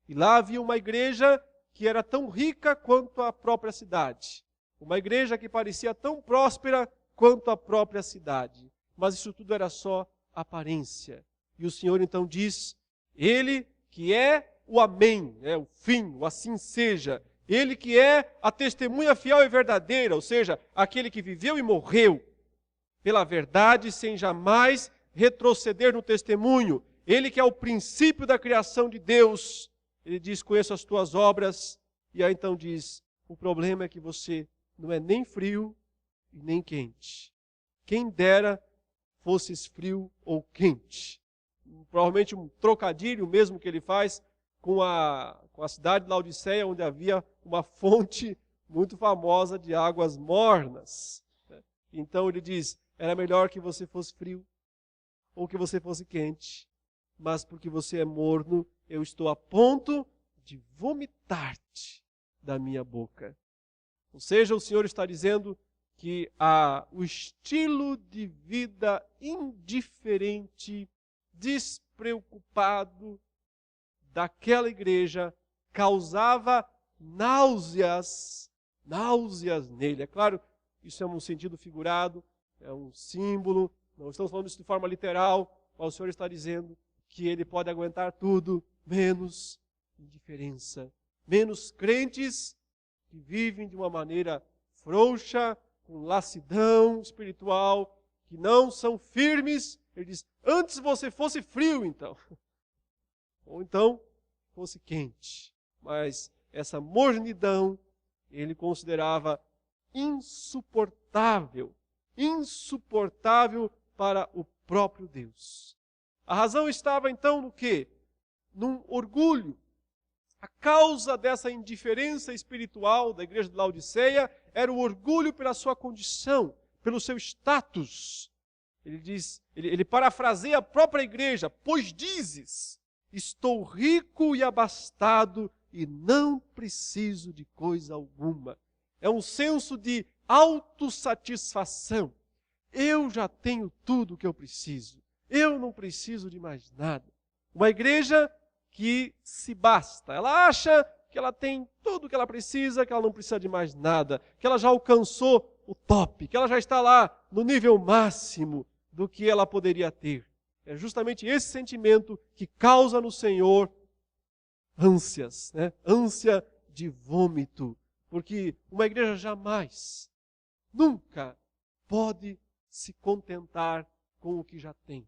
E lá havia uma igreja que era tão rica quanto a própria cidade. Uma igreja que parecia tão próspera quanto a própria cidade. Mas isso tudo era só aparência. E o Senhor então diz, Ele que é o amém, o fim, o assim seja. Ele que é a testemunha fiel e verdadeira, ou seja, aquele que viveu e morreu pela verdade sem jamais retroceder no testemunho. Ele que é o princípio da criação de Deus. Ele diz, conheço as tuas obras. E aí então diz, o problema é que você não é nem frio e nem quente. Quem dera fosses frio ou quente. Provavelmente um trocadilho mesmo que ele faz com a cidade de Laodiceia, onde havia uma fonte muito famosa de águas mornas. Então ele diz, era melhor que você fosse frio ou que você fosse quente, mas porque você é morno, eu estou a ponto de vomitar-te da minha boca. Ou seja, o Senhor está dizendo que o estilo de vida indiferente, despreocupado daquela igreja causava náuseas nele. É claro, isso é um sentido figurado, é um símbolo, não estamos falando isso de forma literal, mas o Senhor está dizendo que ele pode aguentar tudo, menos indiferença, menos crentes que vivem de uma maneira frouxa, com lassidão espiritual, que não são firmes. Ele diz, antes você fosse frio então, ou então fosse quente. Mas essa mornidão ele considerava insuportável para o próprio Deus. A razão estava então no quê? Num orgulho. A causa dessa indiferença espiritual da igreja de Laodiceia era o orgulho pela sua condição, pelo seu status. Ele diz, ele parafraseia a própria igreja, pois dizes, estou rico e abastado e não preciso de coisa alguma. É um senso de autossatisfação. Eu já tenho tudo o que eu preciso. Eu não preciso de mais nada. Uma igreja que se basta. Ela acha que ela tem tudo o que ela precisa, que ela não precisa de mais nada, que ela já alcançou o top, que ela já está lá no nível máximo do que ela poderia ter. É justamente esse sentimento que causa no Senhor ânsias, ânsia de vômito. Porque uma igreja jamais, nunca pode se contentar com o que já tem.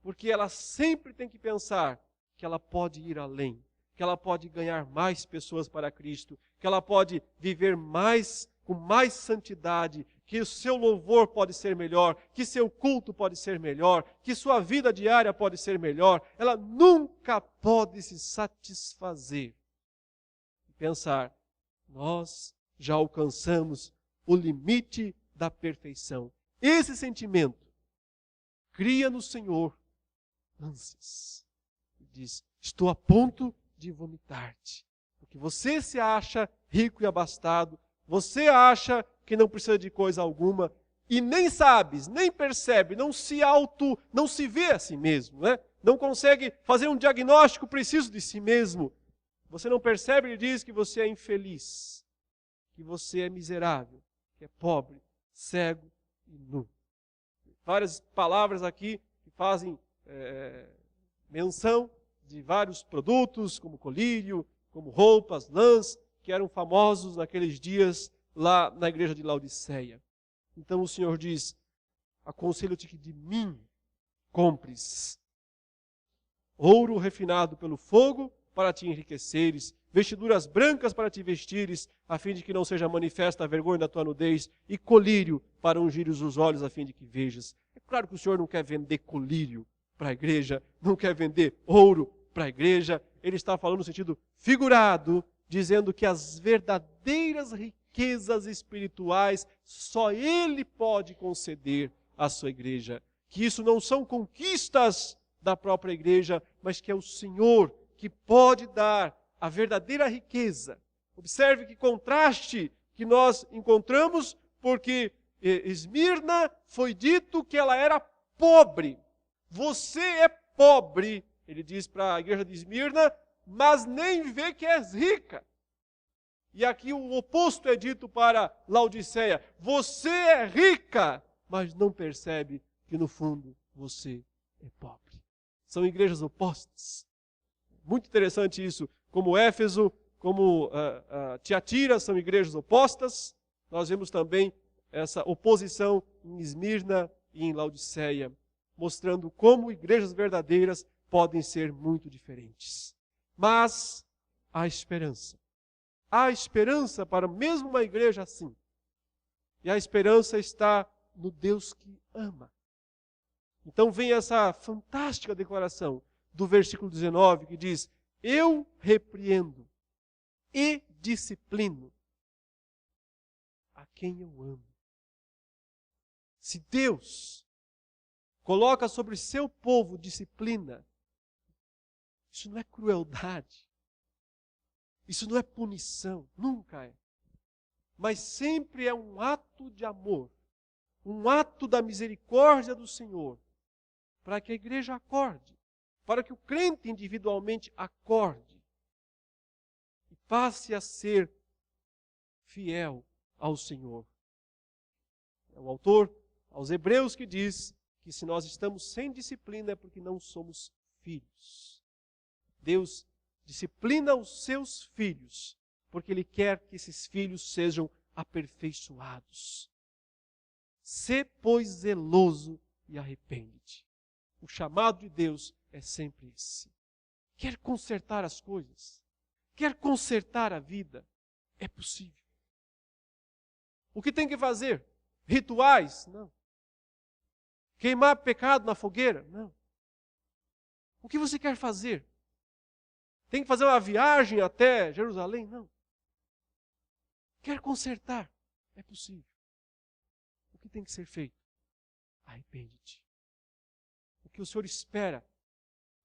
Porque ela sempre tem que pensar que ela pode ir além, que ela pode ganhar mais pessoas para Cristo, que ela pode viver com mais santidade, que o seu louvor pode ser melhor, que seu culto pode ser melhor, que sua vida diária pode ser melhor. Ela nunca pode se satisfazer e pensar, nós já alcançamos o limite da perfeição. Esse sentimento cria no Senhor ânsias. Diz, estou a ponto de vomitar-te. Porque você se acha rico e abastado, você acha que não precisa de coisa alguma, e nem sabes, nem percebe, não se vê a si mesmo, não consegue fazer um diagnóstico preciso de si mesmo. Você não percebe, ele diz que você é infeliz, que você é miserável, que é pobre, cego e nu. Várias palavras aqui que fazem menção de vários produtos, como colírio, como roupas, lãs, que eram famosos naqueles dias lá na igreja de Laodiceia. Então o Senhor diz, aconselho-te que de mim compres ouro refinado pelo fogo para te enriqueceres, vestiduras brancas para te vestires, a fim de que não seja manifesta a vergonha da tua nudez, e colírio para ungires os olhos, a fim de que vejas. É claro que o Senhor não quer vender colírio para a igreja, não quer vender ouro para a igreja. Ele está falando no sentido figurado, dizendo que as verdadeiras riquezas espirituais só Ele pode conceder à sua igreja. Que isso não são conquistas da própria igreja, mas que é o Senhor que pode dar a verdadeira riqueza. Observe que contraste que nós encontramos, porque Esmirna foi dito que ela era pobre. Você é pobre, ele diz para a igreja de Esmirna, mas nem vê que és rica. E aqui o oposto é dito para Laodiceia. Você é rica, mas não percebe que no fundo você é pobre. São igrejas opostas. Muito interessante isso. Como Éfeso, como Tiatira são igrejas opostas, nós vemos também essa oposição em Esmirna e em Laodiceia, mostrando como igrejas verdadeiras podem ser muito diferentes. Mas há esperança. Há esperança para mesmo uma igreja assim. E a esperança está no Deus que ama. Então vem essa fantástica declaração do versículo 19 que diz: eu repreendo e disciplino a quem eu amo. Se Deus coloca sobre seu povo disciplina, isso não é crueldade, isso não é punição, nunca é. Mas sempre é um ato de amor, um ato da misericórdia do Senhor, para que a igreja acorde, para que o crente individualmente acorde e passe a ser fiel ao Senhor. É o autor aos Hebreus que diz que se nós estamos sem disciplina é porque não somos filhos. Deus disciplina os seus filhos porque Ele quer que esses filhos sejam aperfeiçoados. Sê, pois, zeloso e arrepende-te. O chamado de Deus é sempre esse. Quer consertar as coisas? Quer consertar a vida? É possível. O que tem que fazer? Rituais? Não. Queimar pecado na fogueira? Não. O que você quer fazer? Tem que fazer uma viagem até Jerusalém? Não. Quer consertar? É possível. O que tem que ser feito? Arrepende-te. O que o Senhor espera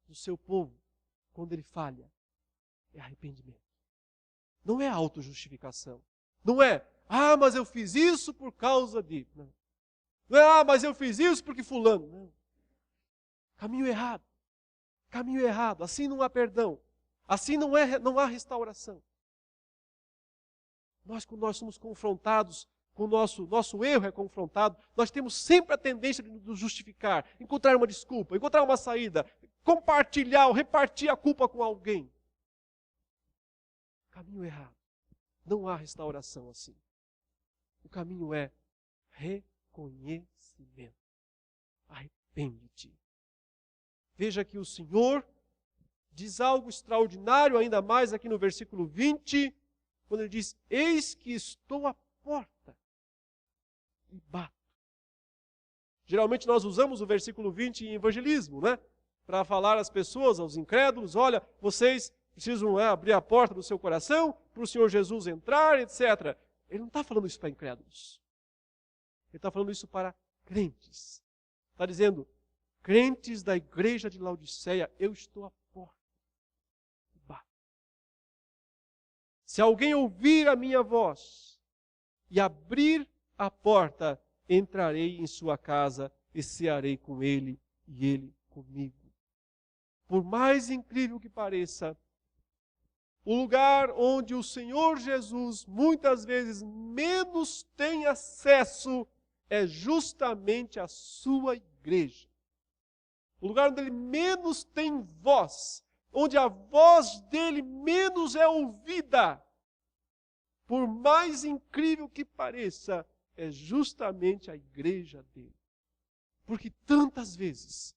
do seu povo quando ele falha é arrependimento. Não é autojustificação. Não é, mas eu fiz isso por causa de... Não. Não é, mas eu fiz isso porque fulano. Não. Caminho errado. Caminho errado. Assim não há perdão. Assim não há restauração. Quando nós somos confrontados, com o nosso erro é confrontado, nós temos sempre a tendência de nos justificar, encontrar uma desculpa, encontrar uma saída, compartilhar ou repartir a culpa com alguém. Caminho errado. Não há restauração assim. O caminho é reconhecimento. Arrepende-te. Veja que o Senhor diz algo extraordinário ainda mais aqui no versículo 20, quando ele diz: eis que estou à porta e bato. Geralmente nós usamos o versículo 20 em evangelismo, né? Para falar às pessoas, aos incrédulos: olha, vocês precisam abrir a porta do seu coração para o Senhor Jesus entrar, etc. Ele não está falando isso para incrédulos. Ele está falando isso para crentes. Está dizendo: crentes da igreja de Laodiceia, eu estou à porta e bato. Se alguém ouvir a minha voz e abrir a porta, entrarei em sua casa e cearei com ele e ele comigo. Por mais incrível que pareça, o lugar onde o Senhor Jesus muitas vezes menos tem acesso é justamente a sua igreja. O lugar onde ele menos tem voz, onde a voz dele menos é ouvida, por mais incrível que pareça, é justamente a igreja dele. Porque tantas vezes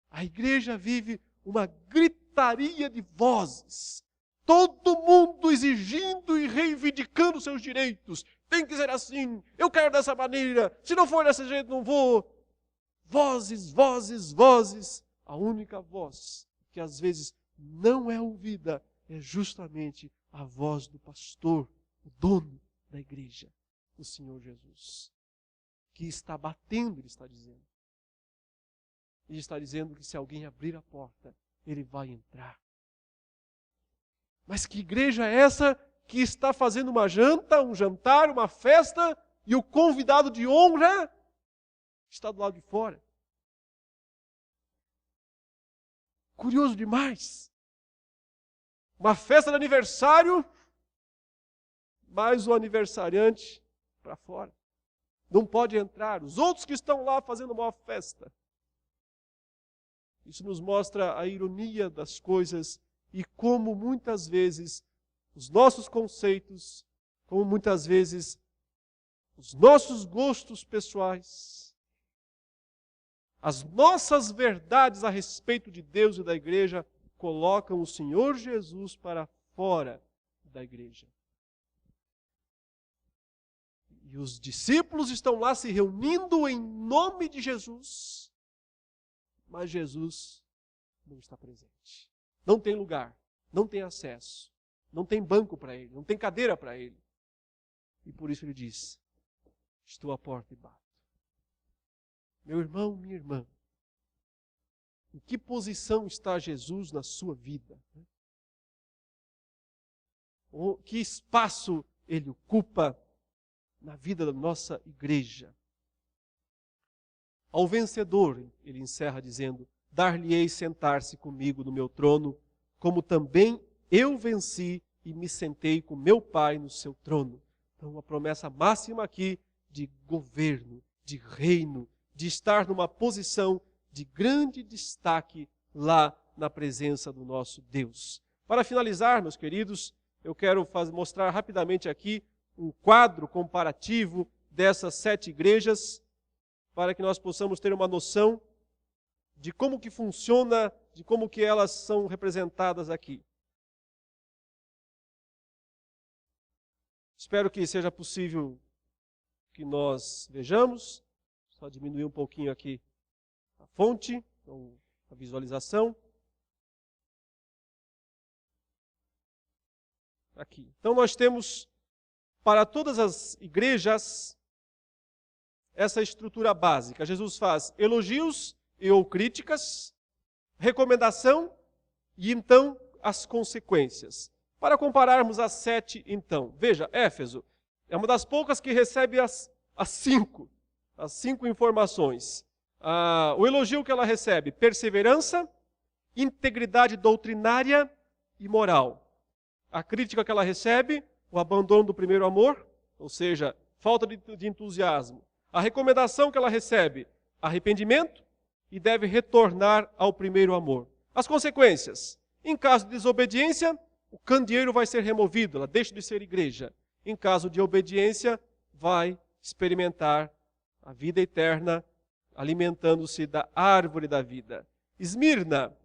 a igreja vive uma gritaria de vozes. Todo mundo exigindo e reivindicando seus direitos. Tem que ser assim, eu quero dessa maneira, se não for desse jeito não vou. Vozes, vozes, vozes. A única voz que às vezes não é ouvida é justamente a voz do pastor, o dono da igreja, o Senhor Jesus, que está batendo, ele está dizendo. Ele está dizendo que se alguém abrir a porta, ele vai entrar. Mas que igreja é essa que está fazendo uma janta, um jantar, uma festa, e o convidado de honra está do lado de fora? Curioso demais. Uma festa de aniversário, mas o aniversariante para fora. Não pode entrar. Os outros que estão lá fazendo uma festa. Isso nos mostra a ironia das coisas e como muitas vezes os nossos conceitos, como muitas vezes os nossos gostos pessoais, as nossas verdades a respeito de Deus e da igreja colocam o Senhor Jesus para fora da igreja. E os discípulos estão lá se reunindo em nome de Jesus, mas Jesus não está presente. Não tem lugar, não tem acesso, não tem banco para ele, não tem cadeira para ele. E por isso ele diz: estou à porta e bato. Meu irmão, minha irmã, em que posição está Jesus na sua vida? Que espaço ele ocupa na vida da nossa igreja? Ao vencedor, ele encerra dizendo: dar-lhe-ei sentar-se comigo no meu trono, como também eu venci e me sentei com meu Pai no seu trono. Então, uma promessa máxima aqui de governo, de reino, de estar numa posição de grande destaque lá na presença do nosso Deus. Para finalizar, meus queridos, eu quero mostrar rapidamente aqui um quadro comparativo dessas 7 igrejas, para que nós possamos ter uma noção de como que funciona, de como que elas são representadas aqui. Espero que seja possível que nós vejamos. Só diminuir um pouquinho aqui a fonte, ou a visualização. Aqui. Então nós temos, para todas as igrejas, essa estrutura básica. Jesus faz elogios e ou críticas, recomendação e então as consequências. Para compararmos as 7, então, veja, Éfeso é uma das poucas que recebe as 5 informações. O elogio que ela recebe: perseverança, integridade doutrinária e moral. A crítica que ela recebe: o abandono do primeiro amor, ou seja, falta de entusiasmo. A recomendação que ela recebe: arrependimento e deve retornar ao primeiro amor. As consequências: em caso de desobediência, o candeeiro vai ser removido, ela deixa de ser igreja. Em caso de obediência, vai experimentar a vida eterna, alimentando-se da árvore da vida. Esmirna,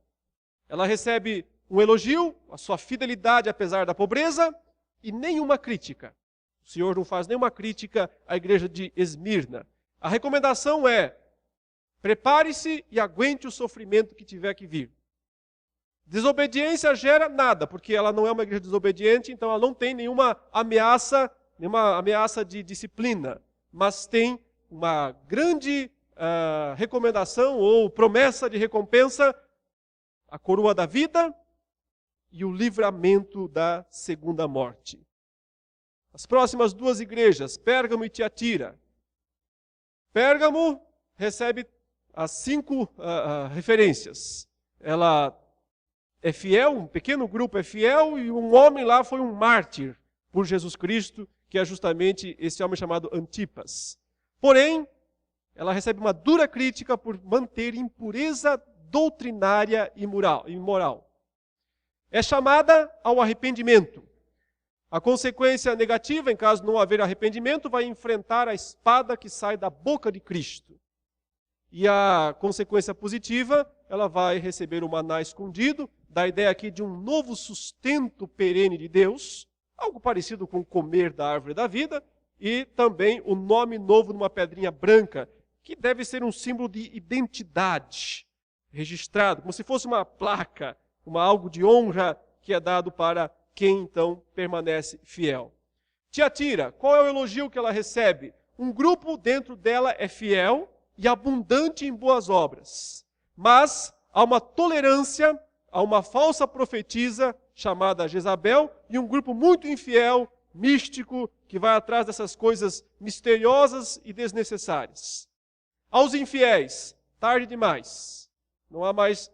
ela recebe um elogio, a sua fidelidade apesar da pobreza, e nenhuma crítica. O Senhor não faz nenhuma crítica à igreja de Esmirna. A recomendação é: prepare-se e aguente o sofrimento que tiver que vir. Desobediência gera nada, porque ela não é uma igreja desobediente, então ela não tem nenhuma ameaça de disciplina, mas tem uma grande recomendação ou promessa de recompensa: a coroa da vida e o livramento da segunda morte. As próximas 2 igrejas, Pérgamo e Tiatira. Pérgamo recebe as 5 referências. Ela é fiel, um pequeno grupo é fiel, e um homem lá foi um mártir por Jesus Cristo, que é justamente esse homem chamado Antipas. Porém, ela recebe uma dura crítica por manter impureza doutrinária e moral. É chamada ao arrependimento. A consequência negativa, em caso não haver arrependimento, vai enfrentar a espada que sai da boca de Cristo. E a consequência positiva ela vai receber o maná escondido, da ideia aqui de um novo sustento perene de Deus, algo parecido com comer da árvore da vida, e também o nome novo numa pedrinha branca, que deve ser um símbolo de identidade, registrado, como se fosse uma placa, algo de honra que é dado para quem então permanece fiel. Tiatira, qual é o elogio que ela recebe? Um grupo dentro dela é fiel e abundante em boas obras, mas há uma tolerância a uma falsa profetisa chamada Jezabel e um grupo muito infiel, místico, que vai atrás dessas coisas misteriosas e desnecessárias. Aos infiéis, tarde demais. Não há mais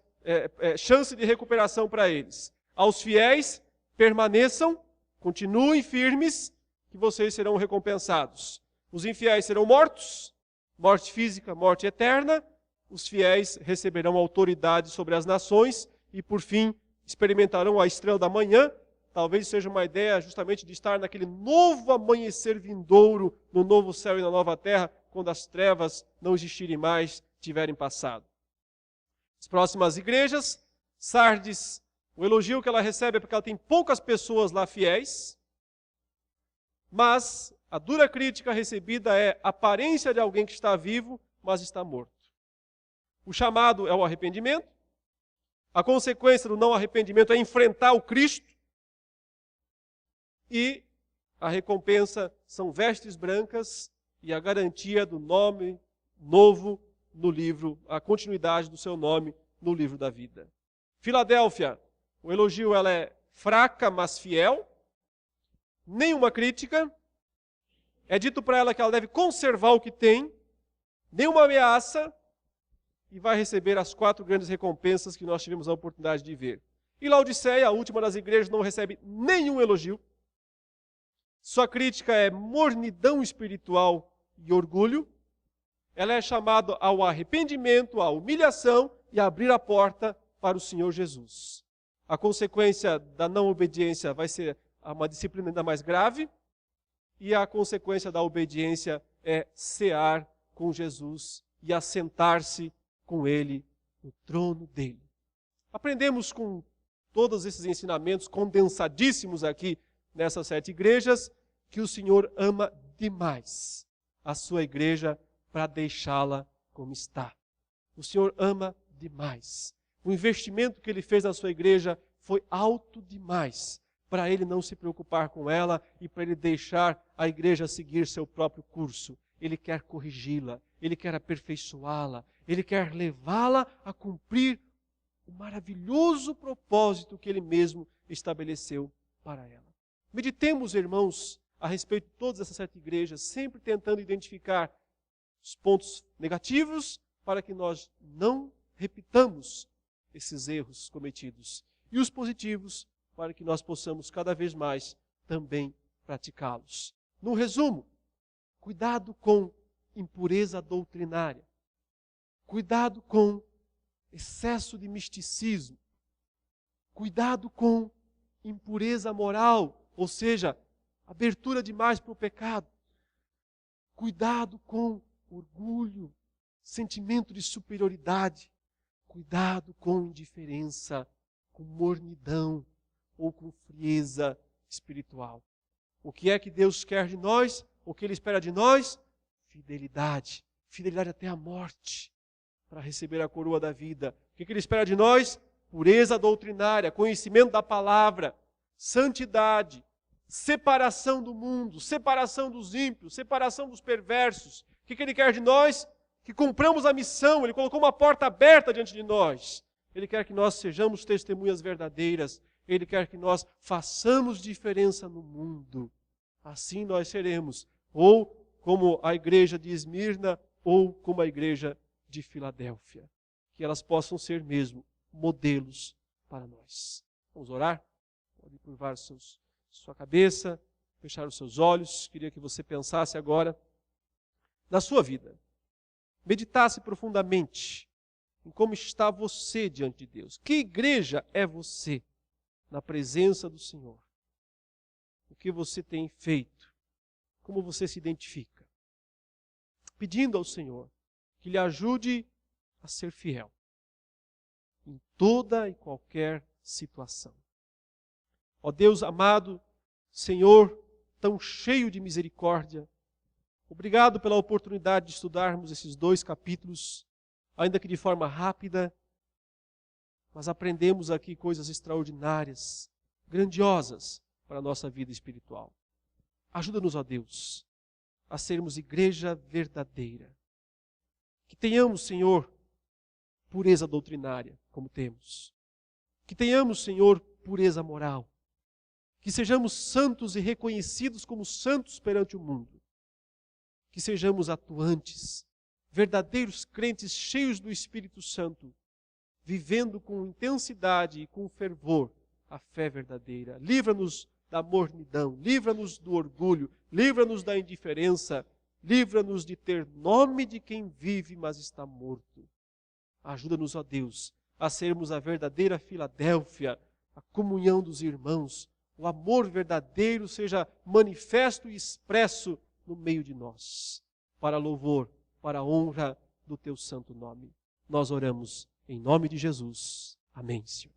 chance de recuperação para eles. Aos fiéis, permaneçam, continuem firmes, que vocês serão recompensados. Os infiéis serão mortos, morte física, morte eterna. Os fiéis receberão autoridade sobre as nações e, por fim, experimentarão a estrela da manhã. Talvez seja uma ideia justamente de estar naquele novo amanhecer vindouro, no novo céu e na nova terra, quando as trevas não existirem mais, tiverem passado. As próximas igrejas, Sardes, o elogio que ela recebe é porque ela tem poucas pessoas lá fiéis, mas a dura crítica recebida é a aparência de alguém que está vivo, mas está morto. O chamado é o arrependimento, a consequência do não arrependimento é enfrentar o Cristo, e a recompensa são vestes brancas e a garantia do nome novo no livro, a continuidade do seu nome no livro da vida. Filadélfia, o elogio ela é fraca, mas fiel, nenhuma crítica, é dito para ela que ela deve conservar o que tem, nenhuma ameaça, e vai receber as 4 grandes recompensas que nós tivemos a oportunidade de ver. E Laodiceia, a última das igrejas, não recebe nenhum elogio. Sua crítica é mornidão espiritual e orgulho. Ela é chamada ao arrependimento, à humilhação e a abrir a porta para o Senhor Jesus. A consequência da não obediência vai ser uma disciplina ainda mais grave, e a consequência da obediência é cear com Jesus e assentar-se com Ele no trono dele. Aprendemos com todos esses ensinamentos condensadíssimos aqui nessas 7 igrejas, que o Senhor ama demais a sua igreja para deixá-la como está. O Senhor ama demais. O investimento que Ele fez na sua igreja foi alto demais para Ele não se preocupar com ela e para Ele deixar a igreja seguir seu próprio curso. Ele quer corrigi-la, Ele quer aperfeiçoá-la, Ele quer levá-la a cumprir o maravilhoso propósito que Ele mesmo estabeleceu para ela. Meditemos, irmãos, a respeito de todas essas 7 igrejas, sempre tentando identificar os pontos negativos para que nós não repitamos esses erros cometidos. E os positivos para que nós possamos cada vez mais também praticá-los. No resumo, cuidado com impureza doutrinária. Cuidado com excesso de misticismo. Cuidado com impureza moral, ou seja, abertura demais para o pecado. Cuidado com orgulho, sentimento de superioridade. Cuidado com indiferença, com mornidão ou com frieza espiritual. O que é que Deus quer de nós? O que Ele espera de nós? Fidelidade. Fidelidade até a morte, para receber a coroa da vida. O que Ele espera de nós? Pureza doutrinária, conhecimento da palavra, santidade, separação do mundo, separação dos ímpios, separação dos perversos. O que Ele quer de nós? Que cumpramos a missão. Ele colocou uma porta aberta diante de nós. Ele quer que nós sejamos testemunhas verdadeiras. Ele quer que nós façamos diferença no mundo. Assim nós seremos, ou como a igreja de Esmirna, ou como a igreja de Filadélfia. Que elas possam ser mesmo modelos para nós. Vamos orar? Pode curvar sua cabeça, fechar os seus olhos. Queria que você pensasse agora na sua vida. Meditasse profundamente em como está você diante de Deus. Que igreja é você na presença do Senhor? O que você tem feito? Como você se identifica? Pedindo ao Senhor que lhe ajude a ser fiel. em toda e qualquer situação. Ó Deus amado, Senhor, tão cheio de misericórdia, obrigado pela oportunidade de estudarmos esses 2 capítulos, ainda que de forma rápida, mas aprendemos aqui coisas extraordinárias, grandiosas para a nossa vida espiritual. Ajuda-nos, ó Deus, a sermos igreja verdadeira. Que tenhamos, Senhor, pureza doutrinária, como temos. Que tenhamos, Senhor, pureza moral. Que sejamos santos e reconhecidos como santos perante o mundo. Que sejamos atuantes, verdadeiros crentes cheios do Espírito Santo, vivendo com intensidade e com fervor a fé verdadeira. Livra-nos da mornidão, livra-nos do orgulho, livra-nos da indiferença, livra-nos de ter nome de quem vive, mas está morto. Ajuda-nos, ó Deus, a sermos a verdadeira Filadélfia, a comunhão dos irmãos, o amor verdadeiro seja manifesto e expresso no meio de nós, para louvor, para a honra do teu santo nome. Nós oramos em nome de Jesus. Amém, Senhor.